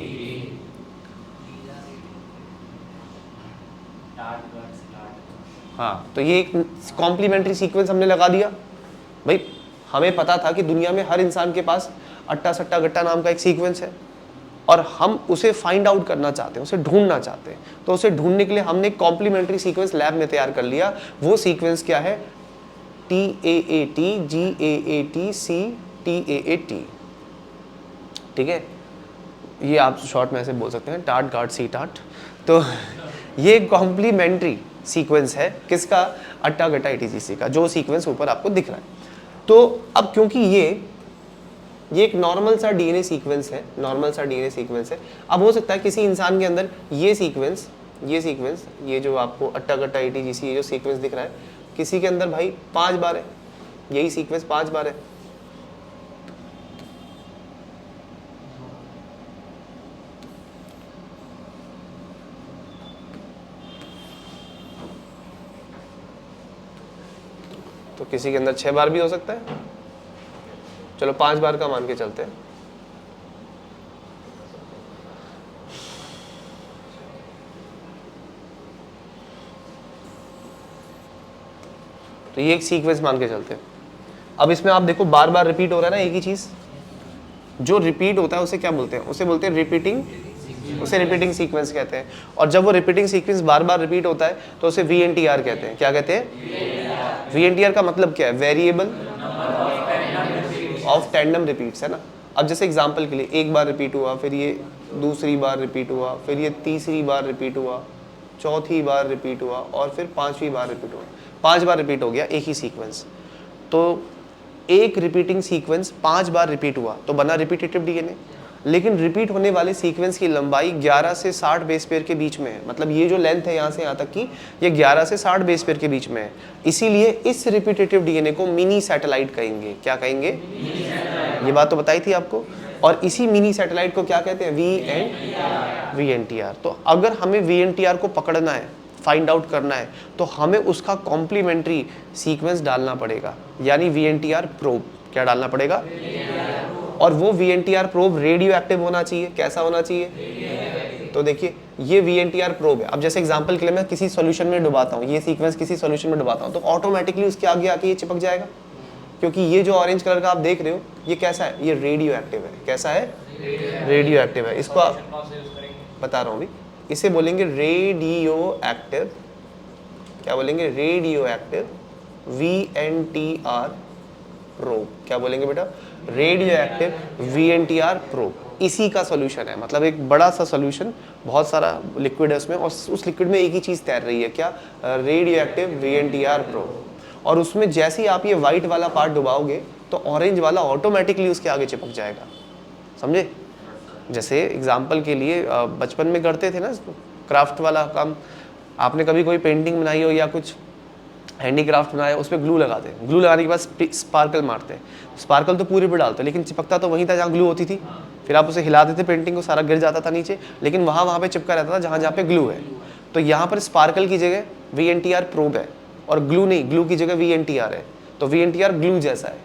हाँ, तो ये एक कॉम्प्लीमेंट्री सीक्वेंस हमने लगा दिया। भाई हमें पता था कि दुनिया में हर इंसान के पास अट्टा सट्टा गट्टा नाम का एक सीक्वेंस है, और हम उसे फाइंड आउट करना चाहते हैं, उसे ढूंढना चाहते हैं। तो उसे ढूंढने के लिए हमने एक कॉम्प्लीमेंट्री सीक्वेंस लैब में तैयार कर लिया। वो सीक्वेंस क्या है? TAAT GAAT CTAAT। ठीक है, ये आप शॉर्ट में ऐसे बोल सकते हैं, टाट गार्ड सी टाट। तो ये कॉम्प्लीमेंट्री सीक्वेंस है किसका? अट्टा गट्टा ATGC का, जो सीक्वेंस ऊपर आपको दिख रहा है। तो अब क्योंकि ये एक नॉर्मल सा डीएनए सीक्वेंस है, अब हो सकता है किसी इंसान के अंदर ये सीक्वेंस, ये जो आपको अट्टा गट्टा ATGC ये जो सीक्वेंस दिख रहा है, किसी के अंदर भाई 5 बार है, यही सीक्वेंस 5 बार है। तो किसी के अंदर 6 बार भी हो सकता है, चलो 5 बार का मान के चलते हैं। तो ये एक सीक्वेंस मान के चलते हैं। अब इसमें आप देखो बार बार रिपीट हो रहा है ना एक ही चीज। जो रिपीट होता है उसे क्या बोलते हैं? उसे बोलते हैं रिपीटिंग सीक्वेंस कहते हैं। और जब वो रिपीटिंग सीक्वेंस बार बार रिपीट होता है तो उसे VNTR कहते हैं। क्या कहते हैं? VNTR का मतलब क्या है? वेरिएबल ऑफ टैंडम रिपीट्स, है ना। अब जैसे एग्जांपल के लिए एक बार रिपीट हुआ, फिर ये दूसरी बार रिपीट हुआ, फिर ये तीसरी बार रिपीट हुआ, चौथी बार रिपीट हुआ, और फिर 5वीं बार रिपीट हुआ। 5 बार रिपीट हो गया एक ही सीक्वेंस। तो एक रिपीटिंग सीक्वेंस 5 बार रिपीट हुआ तो बना रिपीटेटिव डीएनए। लेकिन रिपीट होने वाले सीक्वेंस की लंबाई 11 से 60 बेस पेयर के बीच में है। मतलब ये जो लेंथ है यहाँ से यहाँ तक की, ये 11 से 60 बेस पेयर के बीच में है। इसीलिए इस रिपीटेटिव डीएनए को मिनी सैटेलाइट कहेंगे। क्या कहेंगे? ये बात तो बताई थी आपको। और इसी मिनी सैटेलाइट को क्या कहते हैं? VNTR। तो अगर हमें VNTR को पकड़ना है, फाइंड आउट करना है, तो हमें उसका कॉम्प्लीमेंट्री सीक्वेंस डालना पड़ेगा, यानी VNTR प्रोब। क्या डालना पड़ेगा? और वो VNTR प्रोब रेडियो एक्टिव होना चाहिए। कैसा होना चाहिए? तो देखिए ये VNTR प्रोब है। अब जैसे एग्जांपल के लिए मैं किसी सॉल्यूशन में डुबाता हूँ, ये सीक्वेंस किसी सॉल्यूशन में डुबाता हूँ, तो ऑटोमेटिकली उसके आगे आके ये चिपक जाएगा, क्योंकि ये जो ऑरेंज कलर का आप देख रहे हो ये कैसा है? ये रेडियो एक्टिव है। कैसा है? रेडियो एक्टिव है। इसको बता रहा हूँ अभी, इसे बोलेंगे रेडियो एक्टिव, क्या बोलेंगे, रेडियो एक्टिव VNTR प्रोब। क्या बोलेंगे बेटा, रेडियो एक्टिव VNTR प्रोब। इसी का सॉल्यूशन है, मतलब एक बड़ा सा सॉल्यूशन, बहुत सारा लिक्विड है उसमें, और उस लिक्विड में एक ही चीज तैर रही है, क्या, रेडियो एक्टिव VNTR प्रोब। और उसमें जैसे ही आप ये व्हाइट वाला पार्ट डुबाओगे तो ऑरेंज वाला ऑटोमेटिकली उसके आगे चिपक जाएगा, समझे। जैसे एग्जाम्पल के लिए बचपन में करते थे ना क्राफ्ट वाला काम, आपने कभी कोई पेंटिंग बनाई हो या कुछ हैंडीक्राफ्ट बनाया, उस पर ग्लू लगाते हैं, ग्लू लगाने के बाद स्पार्कल मारते हैं, स्पार्कल तो पूरे पे डालते हैं लेकिन चिपकता तो वहीं था जहाँ ग्लू होती थी, फिर आप उसे हिला देते पेंटिंग को, सारा गिर जाता था नीचे, लेकिन वहाँ पे चिपका रहता था जहाँ पे ग्लू है। तो यहाँ पर स्पार्कल की जगह VNTR प्रोब है, और ग्लू नहीं, ग्लू की जगह VNTR है। तो VNTR ग्लू जैसा है,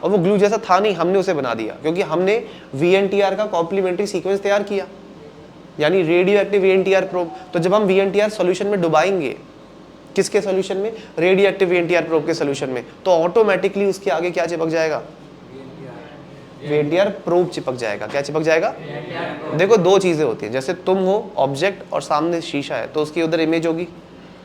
और वो ग्लू जैसा था नहीं, हमने उसे बना दिया, क्योंकि हमने VNTR का कॉम्प्लीमेंट्री सीक्वेंस तैयार किया, यानी रेडियो एक्टिव VNTR प्रोब। तो जब हम VNTR सॉल्यूशन में डुबाएंगे, किसके सॉल्यूशन में, रेडियो एक्टिव VNTR प्रोब के सॉल्यूशन में, तो ऑटोमेटिकली उसके आगे क्या चिपक जाएगा, VNTR प्रोब चिपक जाएगा। क्या चिपक जाएगा, देखो दो चीजें होती हैं, जैसे तुम हो ऑब्जेक्ट और सामने शीशा है, तो उसकी उधर इमेज होगी,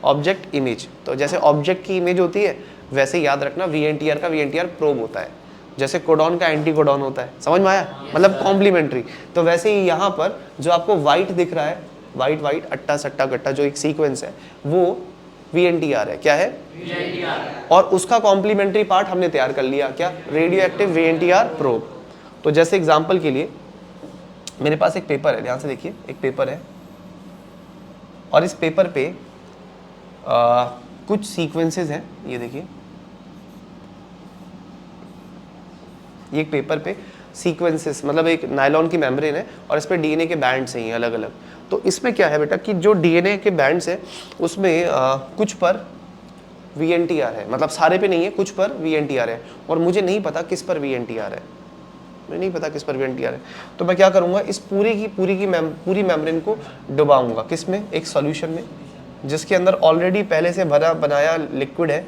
ऑब्जेक्ट इमेज। तो जैसे ऑब्जेक्ट की इमेज होती है, वैसे याद रखना VNTR का VNTR प्रोब होता है, जैसे कोडॉन का एंटी कोडॉन होता है, समझ में आया, मतलब कॉम्प्लीमेंट्री। तो वैसे ही यहाँ पर जो आपको व्हाइट दिख रहा है, व्हाइट व्हाइट अट्टा सट्टा गट्टा जो एक सीक्वेंस है, वो VNTR है। क्या है, VNTR। और उसका कॉम्प्लीमेंट्री पार्ट हमने तैयार कर लिया, क्या, रेडियो एक्टिव VNTR प्रोब। तो जैसे एग्जांपल के लिए मेरे पास एक पेपर है, ध्यान से देखिए, एक पेपर है, और इस पेपर पे कुछ सीक्वेंसेस हैं, ये देखिए, ये एक पेपर पे सीक्वेंसेस, मतलब एक नायलॉन की मेम्ब्रेन है, और इस पे DNA के बैंड्स हैं अलग अलग। तो इसमें क्या है बेटा कि जो DNA के बैंड्स हैं उसमें कुछ पर VNTR है, मतलब सारे पे नहीं है, कुछ पर VNTR है, और मुझे नहीं पता किस पर VNTR है, मुझे नहीं पता किस पर VNTR है। तो मैं क्या करूँगा, इस पूरी मेम्ब्रेन को डुबाऊंगा, किस में, एक सॉल्यूशन में, जिसके अंदर ऑलरेडी पहले से बनाया लिक्विड है,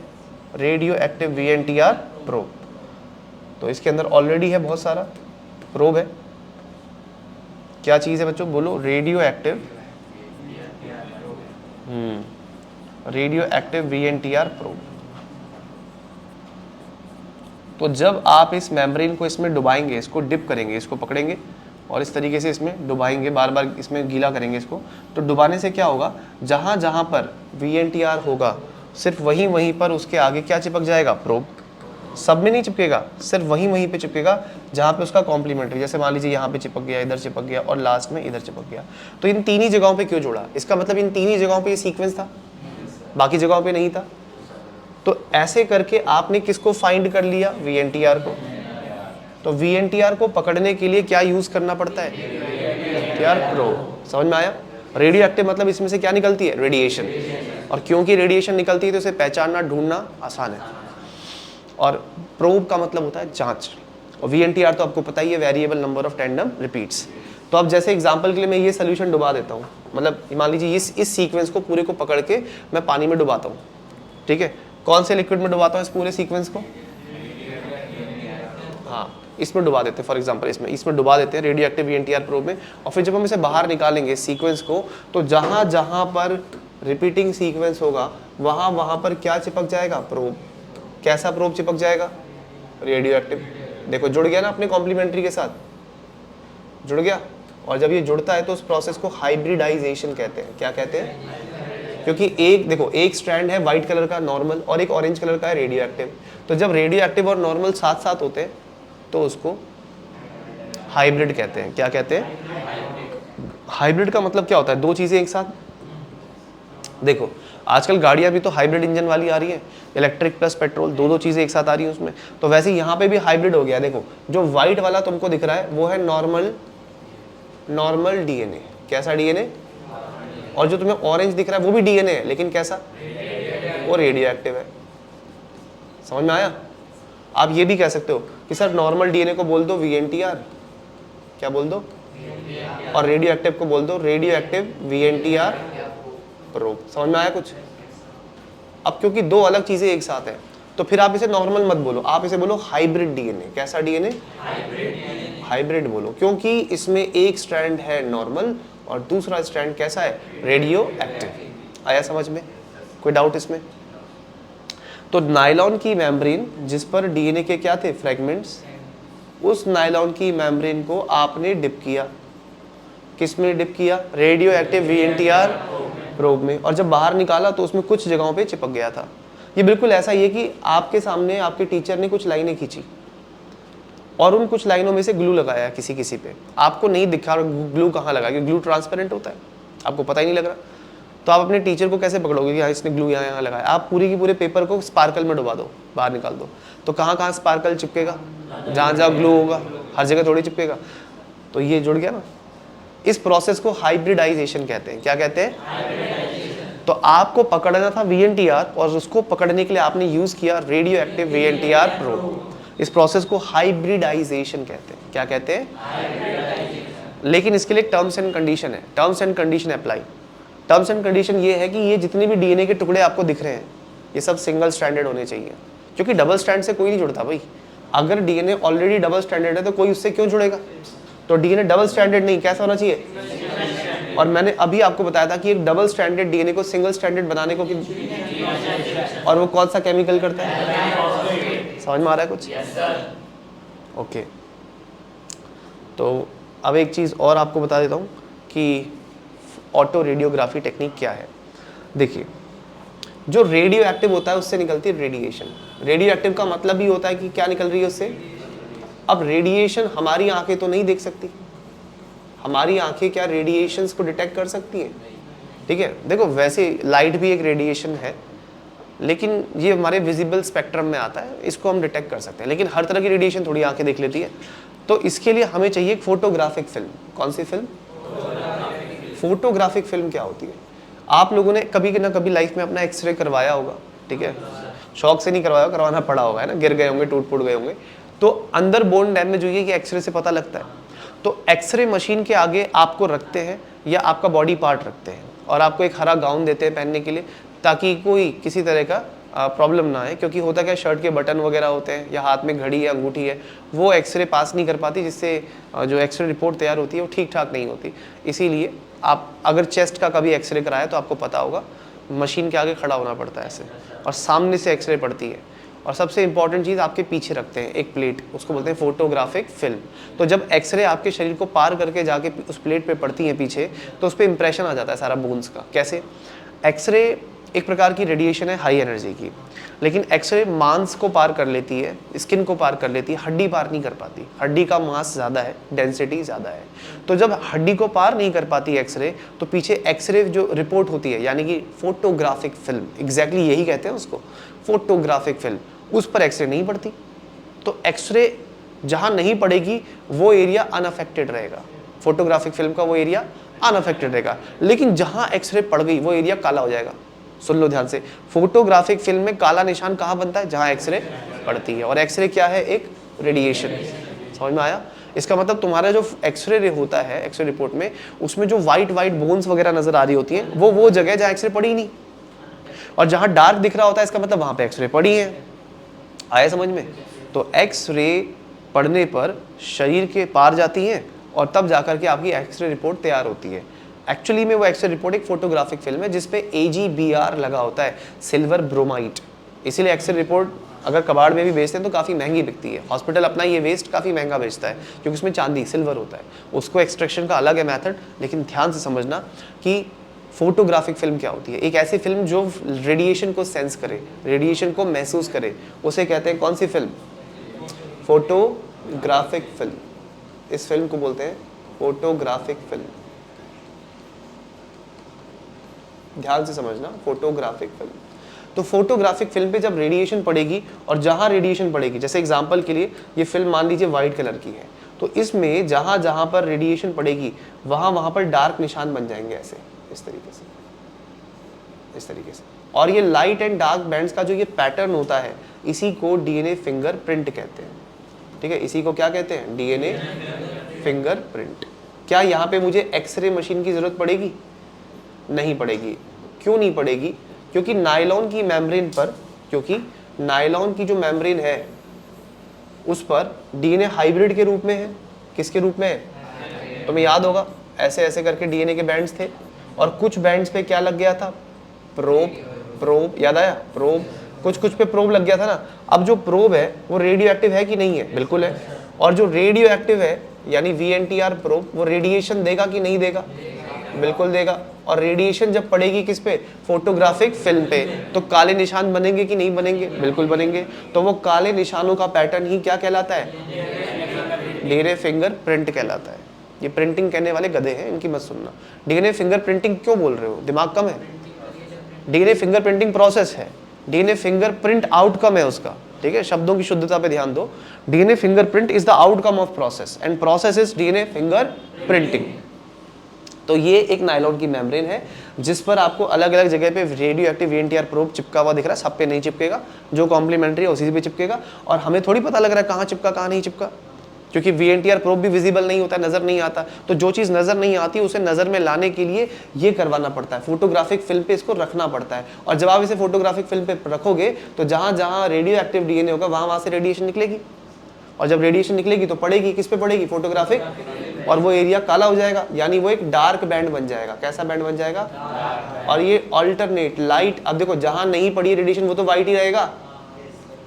रेडियो एक्टिव VNTR प्रोब। तो इसके अंदर ऑलरेडी है बहुत सारा, प्रोब है, क्या चीज है बच्चों, बोलो, radio active, radio active VNTR probe. तो जब आप इस मेम्ब्रेन को इसमें डुबाएंगे, इसको डिप करेंगे, इसको पकड़ेंगे और इस तरीके से इसमें डुबाएंगे, बार बार इसमें गीला करेंगे इसको, तो डुबाने से क्या होगा, जहां जहां पर VNTR होगा सिर्फ वहीं पर उसके आगे क्या चिपक जाएगा, प्रोब। सब में नहीं चिपकेगा, सिर्फ वहीं पे चिपकेगा जहाँ पे उसका कॉम्प्लीमेंट्री, जैसे मान लीजिए यहाँ पे चिपक गया, इधर चिपक गया, और लास्ट में इधर चिपक गया। तो इन तीन ही जगहों पे क्यों जोड़ा, इसका मतलब इन तीन ही जगहों पे ये सीक्वेंस था, बाकी जगहों पे नहीं था। तो ऐसे करके आपने किसको फाइंड कर लिया, VNTR को। तो VNTR को पकड़ने के लिए क्या यूज करना पड़ता है, VNTR प्रोब। समझ में आया। रेडियो एक्टिव मतलब इसमें से क्या निकलती है, रेडिएशन, और क्योंकि रेडिएशन निकलती है तो इसे पहचानना ढूंढना आसान है। और प्रोब का मतलब होता है जांच, और VNTR तो आपको पता ही है, variable number of tandem repeats. तो अब जैसे एग्जांपल के लिए मैं ये सोल्यूशन डुबा देता हूँ, मतलब मान लीजिए इस सीक्वेंस को पूरे को पकड़ के मैं पानी में डुबाता हूँ, ठीक है, कौन से लिक्विड में डुबाता हूँ इस पूरे सीक्वेंस को, हाँ इसमें डुबा देते हैं, फॉर एग्जांपल इसमें डुबा देते हैं रेडियो एक्टिव VNTR प्रोब में। और फिर जब हम इसे बाहर निकालेंगे सीक्वेंस को, तो जहाँ जहाँ पर रिपीटिंग सीक्वेंस होगा वहाँ पर क्या चिपक जाएगा, प्रोब। कैसा प्रोब चिपक जाएगा, रेडियो एक्टिव। देखो जुड़ गया ना अपने कॉम्प्लीमेंट्री के साथ, जुड़ गया। और जब ये जुड़ता है तो उस प्रोसेस को हाइब्रिडाइजेशन कहते हैं। क्या कहते हैं, क्योंकि एक देखो एक स्ट्रैंड है व्हाइट कलर का नॉर्मल, और एक ऑरेंज कलर का है रेडियो एक्टिव। तो जब रेडियो एक्टिव और नॉर्मल साथ साथ होते हैं तो उसको हाइब्रिड कहते हैं। क्या कहते हैं, हाइब्रिड का मतलब क्या होता है, दो चीजें एक साथ। देखो आजकल गाड़ियां भी तो हाइब्रिड इंजन वाली आ रही है, इलेक्ट्रिक प्लस पेट्रोल, दो चीजें एक साथ आ रही हैं उसमें। तो वैसे यहाँ पे भी हाइब्रिड हो गया। देखो जो व्हाइट वाला तुमको दिख रहा है वो है नॉर्मल DNA। कैसा DNA, और जो तुम्हें ऑरेंज दिख रहा है वो भी DNA है, लेकिन कैसा, वो रेडियो एक्टिव है। समझ में आया। आप ये भी कह सकते हो कि सर नॉर्मल DNA को बोल दो VNTR, क्या बोल दो, और रेडियो एक्टिव को बोल दो रेडियो एक्टिव VNTR प्रोब। समझ में आया कुछ। अब क्योंकि दो अलग चीजें एक साथ हैं, तो फिर आप इसे नॉर्मल मत बोलो, आप इसे बोलो हाइब्रिड DNA। कैसा DNA, हाइब्रिड बोलो, क्योंकि इसमें एक स्ट्रैंड है नॉर्मल और दूसरा स्ट्रैंड कैसा है, रेडियो एक्टिव। आया समझ में, कोई डाउट इसमें? तो नायलॉन की मेम्ब्रेन जिस पर डीएनए के क्या थे, फ्रेगमेंट्स, उस नायलॉन की मेम्ब्रेन को आपने डिप किया, किस में डिप किया, रेडियो एक्टिव वीएनटीआर प्रोब में, और जब बाहर निकाला तो उसमें कुछ जगहों पे चिपक गया था। ये बिल्कुल ऐसा ही है कि आपके सामने आपके टीचर ने कुछ लाइनें खींची और उन कुछ लाइनों में से ग्लू लगाया किसी किसी पे, आपको नहीं दिखा ग्लू कहाँ लगा, क्योंकि ग्लू ट्रांसपेरेंट होता है, आपको पता ही नहीं लग रहा। तो आप अपने टीचर को कैसे पकड़ोगे कि हाँ इसने ग्लू यहाँ लगाया? आप पूरी की पूरे पेपर को स्पार्कल में डुबा दो, बाहर निकाल दो, तो कहाँ कहाँ स्पार्कल चिपकेगा, जहाँ जहाँ ग्लू होगा, हर जगह थोड़ी चिपकेगा। तो ये जुड़ गया ना। इस प्रोसेस को हाइब्रिडाइजेशन कहते हैं। क्या कहते हैं? तो आपको पकड़ना था वीएनटीआर और उसको पकड़ने के लिए आपने यूज किया रेडियो एक्टिव वीएनटीआर प्रोब। इस प्रोसेस को हाइब्रिडाइजेशन कहते हैं। क्या कहते हैं? लेकिन इसके लिए टर्म्स एंड कंडीशन है, terms and condition apply. Terms and condition ये है कि ये जितने भी डीएनए के टुकड़े आपको दिख रहे हैं ये सब सिंगल स्ट्रैंडेड होने चाहिए, क्योंकि डबल स्ट्रैंड से कोई नहीं जुड़ता भाई। अगर डीएनए ऑलरेडी डबल स्ट्रैंडेड है तो कोई उससे क्यों जुड़ेगा? तो डीएनए डबल स्ट्रैंडेड नहीं, कैसा होना चाहिए? और मैंने अभी आपको बताया था कि एक डबल स्ट्रैंडेड डीएनए को सिंगल स्ट्रैंडेड बनाने को और वो कौन सा केमिकल करता है? समझ में आ रहा है कुछ? ओके। तो अब एक चीज़ और आपको बता देता हूँ कि ऑटो रेडियोग्राफी टेक्निक क्या है। देखिए, जो रेडियो एक्टिव होता है उससे निकलती है रेडिएशन। रेडियो एक्टिव का मतलब ही होता है कि क्या निकल रही है उससे। अब रेडिएशन हमारी आंखें तो नहीं देख सकती, हमारी आंखें क्या रेडिएशंस को डिटेक्ट कर सकती हैं? ठीक है, देखो वैसे लाइट भी एक रेडिएशन है, लेकिन ये हमारे विजिबल स्पेक्ट्रम में आता है, इसको हम डिटेक्ट कर सकते हैं, लेकिन हर तरह की रेडिएशन थोड़ी आंखें देख लेती है। तो इसके लिए हमें चाहिए एक फोटोग्राफिक फिल्म। कौन सी फिल्म? फोटोग्राफिक फिल्म क्या होती है? आप लोगों ने कभी ना कभी लाइफ में अपना एक्सरे करवाया होगा, ठीक है, शौक से नहीं करवाया, करवाना पड़ा होगा, है ना, गिर गए होंगे, टूट फूट गए होंगे, तो अंदर बोन डैमेज हुई है कि एक्सरे से पता लगता है। तो एक्सरे मशीन के आगे आपको रखते हैं या आपका बॉडी पार्ट रखते हैं और आपको एक हरा गाउन देते हैं पहनने के लिए, ताकि कोई किसी तरह का प्रॉब्लम ना है, क्योंकि होता क्या, शर्ट के बटन वगैरह होते हैं या हाथ में घड़ी या अंगूठी है, वो एक्सरे पास नहीं कर पाती, जिससे जो एक्सरे रिपोर्ट तैयार होती है वो ठीक ठाक नहीं होती। इसीलिए आप अगर चेस्ट का कभी एक्सरे कराया तो आपको पता होगा मशीन के आगे खड़ा होना पड़ता है ऐसे, और सामने से एक्सरे पड़ती है। और सबसे इंपॉर्टेंट चीज़ आपके पीछे रखते हैं एक प्लेट, उसको बोलते हैं फोटोग्राफिक फिल्म। तो जब एक्सरे आपके शरीर को पार करके जाके उस प्लेट पे पड़ती है पीछे, तो उस पर इंप्रेशन आ जाता है सारा बोन्स का। कैसे? एक्सरे एक प्रकार की रेडिएशन है हाई एनर्जी की, लेकिन एक्सरे मांस को पार कर लेती है, स्किन को पार कर लेती है, हड्डी पार नहीं कर पाती। हड्डी का मास ज़्यादा है, डेंसिटी ज़्यादा है। तो जब हड्डी को पार नहीं कर पाती एक्सरे, तो पीछे एक्सरे जो रिपोर्ट होती है, यानी कि फोटोग्राफिक फिल्म, एग्जैक्टली यही कहते हैं उसको, फोटोग्राफिक फिल्म, उस पर एक्सरे नहीं पड़ती। तो एक्सरे जहाँ नहीं पड़ेगी वो एरिया अनअफेक्टेड रहेगा, फोटोग्राफिक फिल्म का वो एरिया अनअफेक्टेड रहेगा। लेकिन जहाँ एक्सरे पड़ गई वो एरिया काला हो जाएगा। सुन लो ध्यान से, फोटोग्राफिक फिल्म में काला निशान कहाँ बनता है? जहाँ एक्सरे पड़ती है। और एक्सरे क्या है? एक रेडिएशन। समझ में आया? इसका मतलब तुम्हारा जो एक्सरे होता है, एक्सरे रिपोर्ट में, उसमें जो व्हाइट बोन्स वगैरह नजर आ रही होती हैं, वो जगह जहाँ एक्सरे पड़ी नहीं, और जहाँ डार्क दिख रहा होता है इसका मतलब वहाँ पे एक्सरे पड़ी है। आया समझ में? तो एक्सरे पढ़ने पर शरीर के पार जाती हैं और तब जाकर के आपकी एक्सरे रिपोर्ट तैयार होती है। एक्चुअली में वो एक्सरे रिपोर्ट एक फोटोग्राफिक फिल्म है जिसपे AgBr लगा होता है, सिल्वर ब्रोमाइड। इसीलिए एक्सरे रिपोर्ट अगर कबाड़ में भी बेचते हैं तो काफ़ी महंगी बिकती है। हॉस्पिटल अपना ये वेस्ट काफ़ी महंगा बेचता है क्योंकि उसमें चांदी, सिल्वर होता है। उसको एक्सट्रैक्शन का अलग है मेथड, लेकिन ध्यान से समझना कि फोटोग्राफिक फिल्म क्या होती है। एक ऐसी फिल्म जो रेडिएशन को सेंस करे, रेडिएशन को महसूस करे, उसे कहते हैं कौन सी फिल्म? Photographic film. इस फिल्म को बोलते हैं फोटोग्राफिक फिल्म। ध्यान से समझना, फोटोग्राफिक फिल्म। तो फोटोग्राफिक फिल्म पे जब रेडिएशन पड़ेगी, और जहां रेडिएशन पड़ेगी, जैसे एग्जांपल के लिए ये फिल्म मान लीजिए वाइट कलर की है, तो इसमें जहां जहां पर रेडिएशन पड़ेगी वहां पर डार्क निशान बन जाएंगे, ऐसे, इस तरीके से। और ये लाइट एंड डार्क बैंड्स का जो ये पैटर्न होता है, इसी को डीएनए फिंगरप्रिंट कहते हैं। ठीक है, इसी को क्या कहते हैं? DNA fingerprint. क्या यहाँ पे मुझे एक्सरे मशीन की जरूरत पड़ेगी? नहीं पड़ेगी। क्यों नहीं पड़ेगी? क्योंकि नायलॉन की मेम्ब्रेन पर, क्योंकि नायलॉन की जो मेम्ब्रेन है उस पर डीएनए हाइब्रिड के रूप में है, किसके रूप में है? तुम्हें याद होगा ऐसे ऐसे करके डीएनए के बैंड्स थे और कुछ बैंड्स पे क्या लग गया था? प्रोब, याद आया? प्रोब, कुछ पे प्रोब लग गया था ना। अब जो प्रोब है वो रेडियो एक्टिव है कि नहीं है? बिल्कुल है। और जो रेडियो एक्टिव है यानी VNTR प्रोब, वो रेडिएशन देगा कि नहीं देगा? बिल्कुल देगा। और रेडिएशन जब पड़ेगी किस पे? फोटोग्राफिक फिल्म पे, तो काले निशान बनेंगे कि नहीं बनेंगे? बिल्कुल बनेंगे। तो वो काले निशानों का पैटर्न ही क्या कहलाता है? डीएनए फिंगरप्रिंट कहलाता है। ये प्रिंटिंग कहने वाले गधे हैं, इनकी मत सुनना। डीएनए फिंगरप्रिंटिंग क्यों बोल रहे हो? दिमाग कम है? डीएनए फिंगरप्रिंटिंग प्रोसेस है, डीएनए फिंगरप्रिंट आउटकम है उसका। ठीक है, शब्दों की शुद्धता पे ध्यान दो। DNA fingerprint is the outcome of process and process is DNA fingerprinting. तो ये एक नायलॉन की मेम्ब्रेन है जिस पर आपको अलग अलग जगह पे रेडियो एक्टिव VNTR प्रोब चिपका हुआ दिख रहा है। सब पे नहीं चिपकेगा, जो कॉम्प्लीमेंट्री है उसी पे चिपकेगा। और हमें थोड़ी पता लग रहा है कहाँ चिपका कहाँ नहीं चिपका, क्योंकि VNTR प्रोब भी विजिबल नहीं होता, नजर नहीं आता। तो जो चीज़ नजर नहीं आती उसे नजर में लाने के लिए ये करवाना पड़ता है, फोटोग्राफिक फिल्म पे इसको रखना पड़ता है। और जब आप इसे फोटोग्राफिक फिल्म पे रखोगे तो जहाँ जहाँ रेडियो एक्टिव डीएनए होगा वहाँ से रेडिएशन निकलेगी। और जब रेडिएशन निकलेगी तो पड़ेगी किस पे? पड़ेगी फोटोग्राफिक, और वो एरिया काला हो जाएगा, यानी वो एक डार्क बैंड बन जाएगा। कैसा बैंड बन जाएगा? और ये अल्टरनेट लाइट, अब देखो जहां नहीं पड़ी रेडिएशन वो तो वाइट ही रहेगा,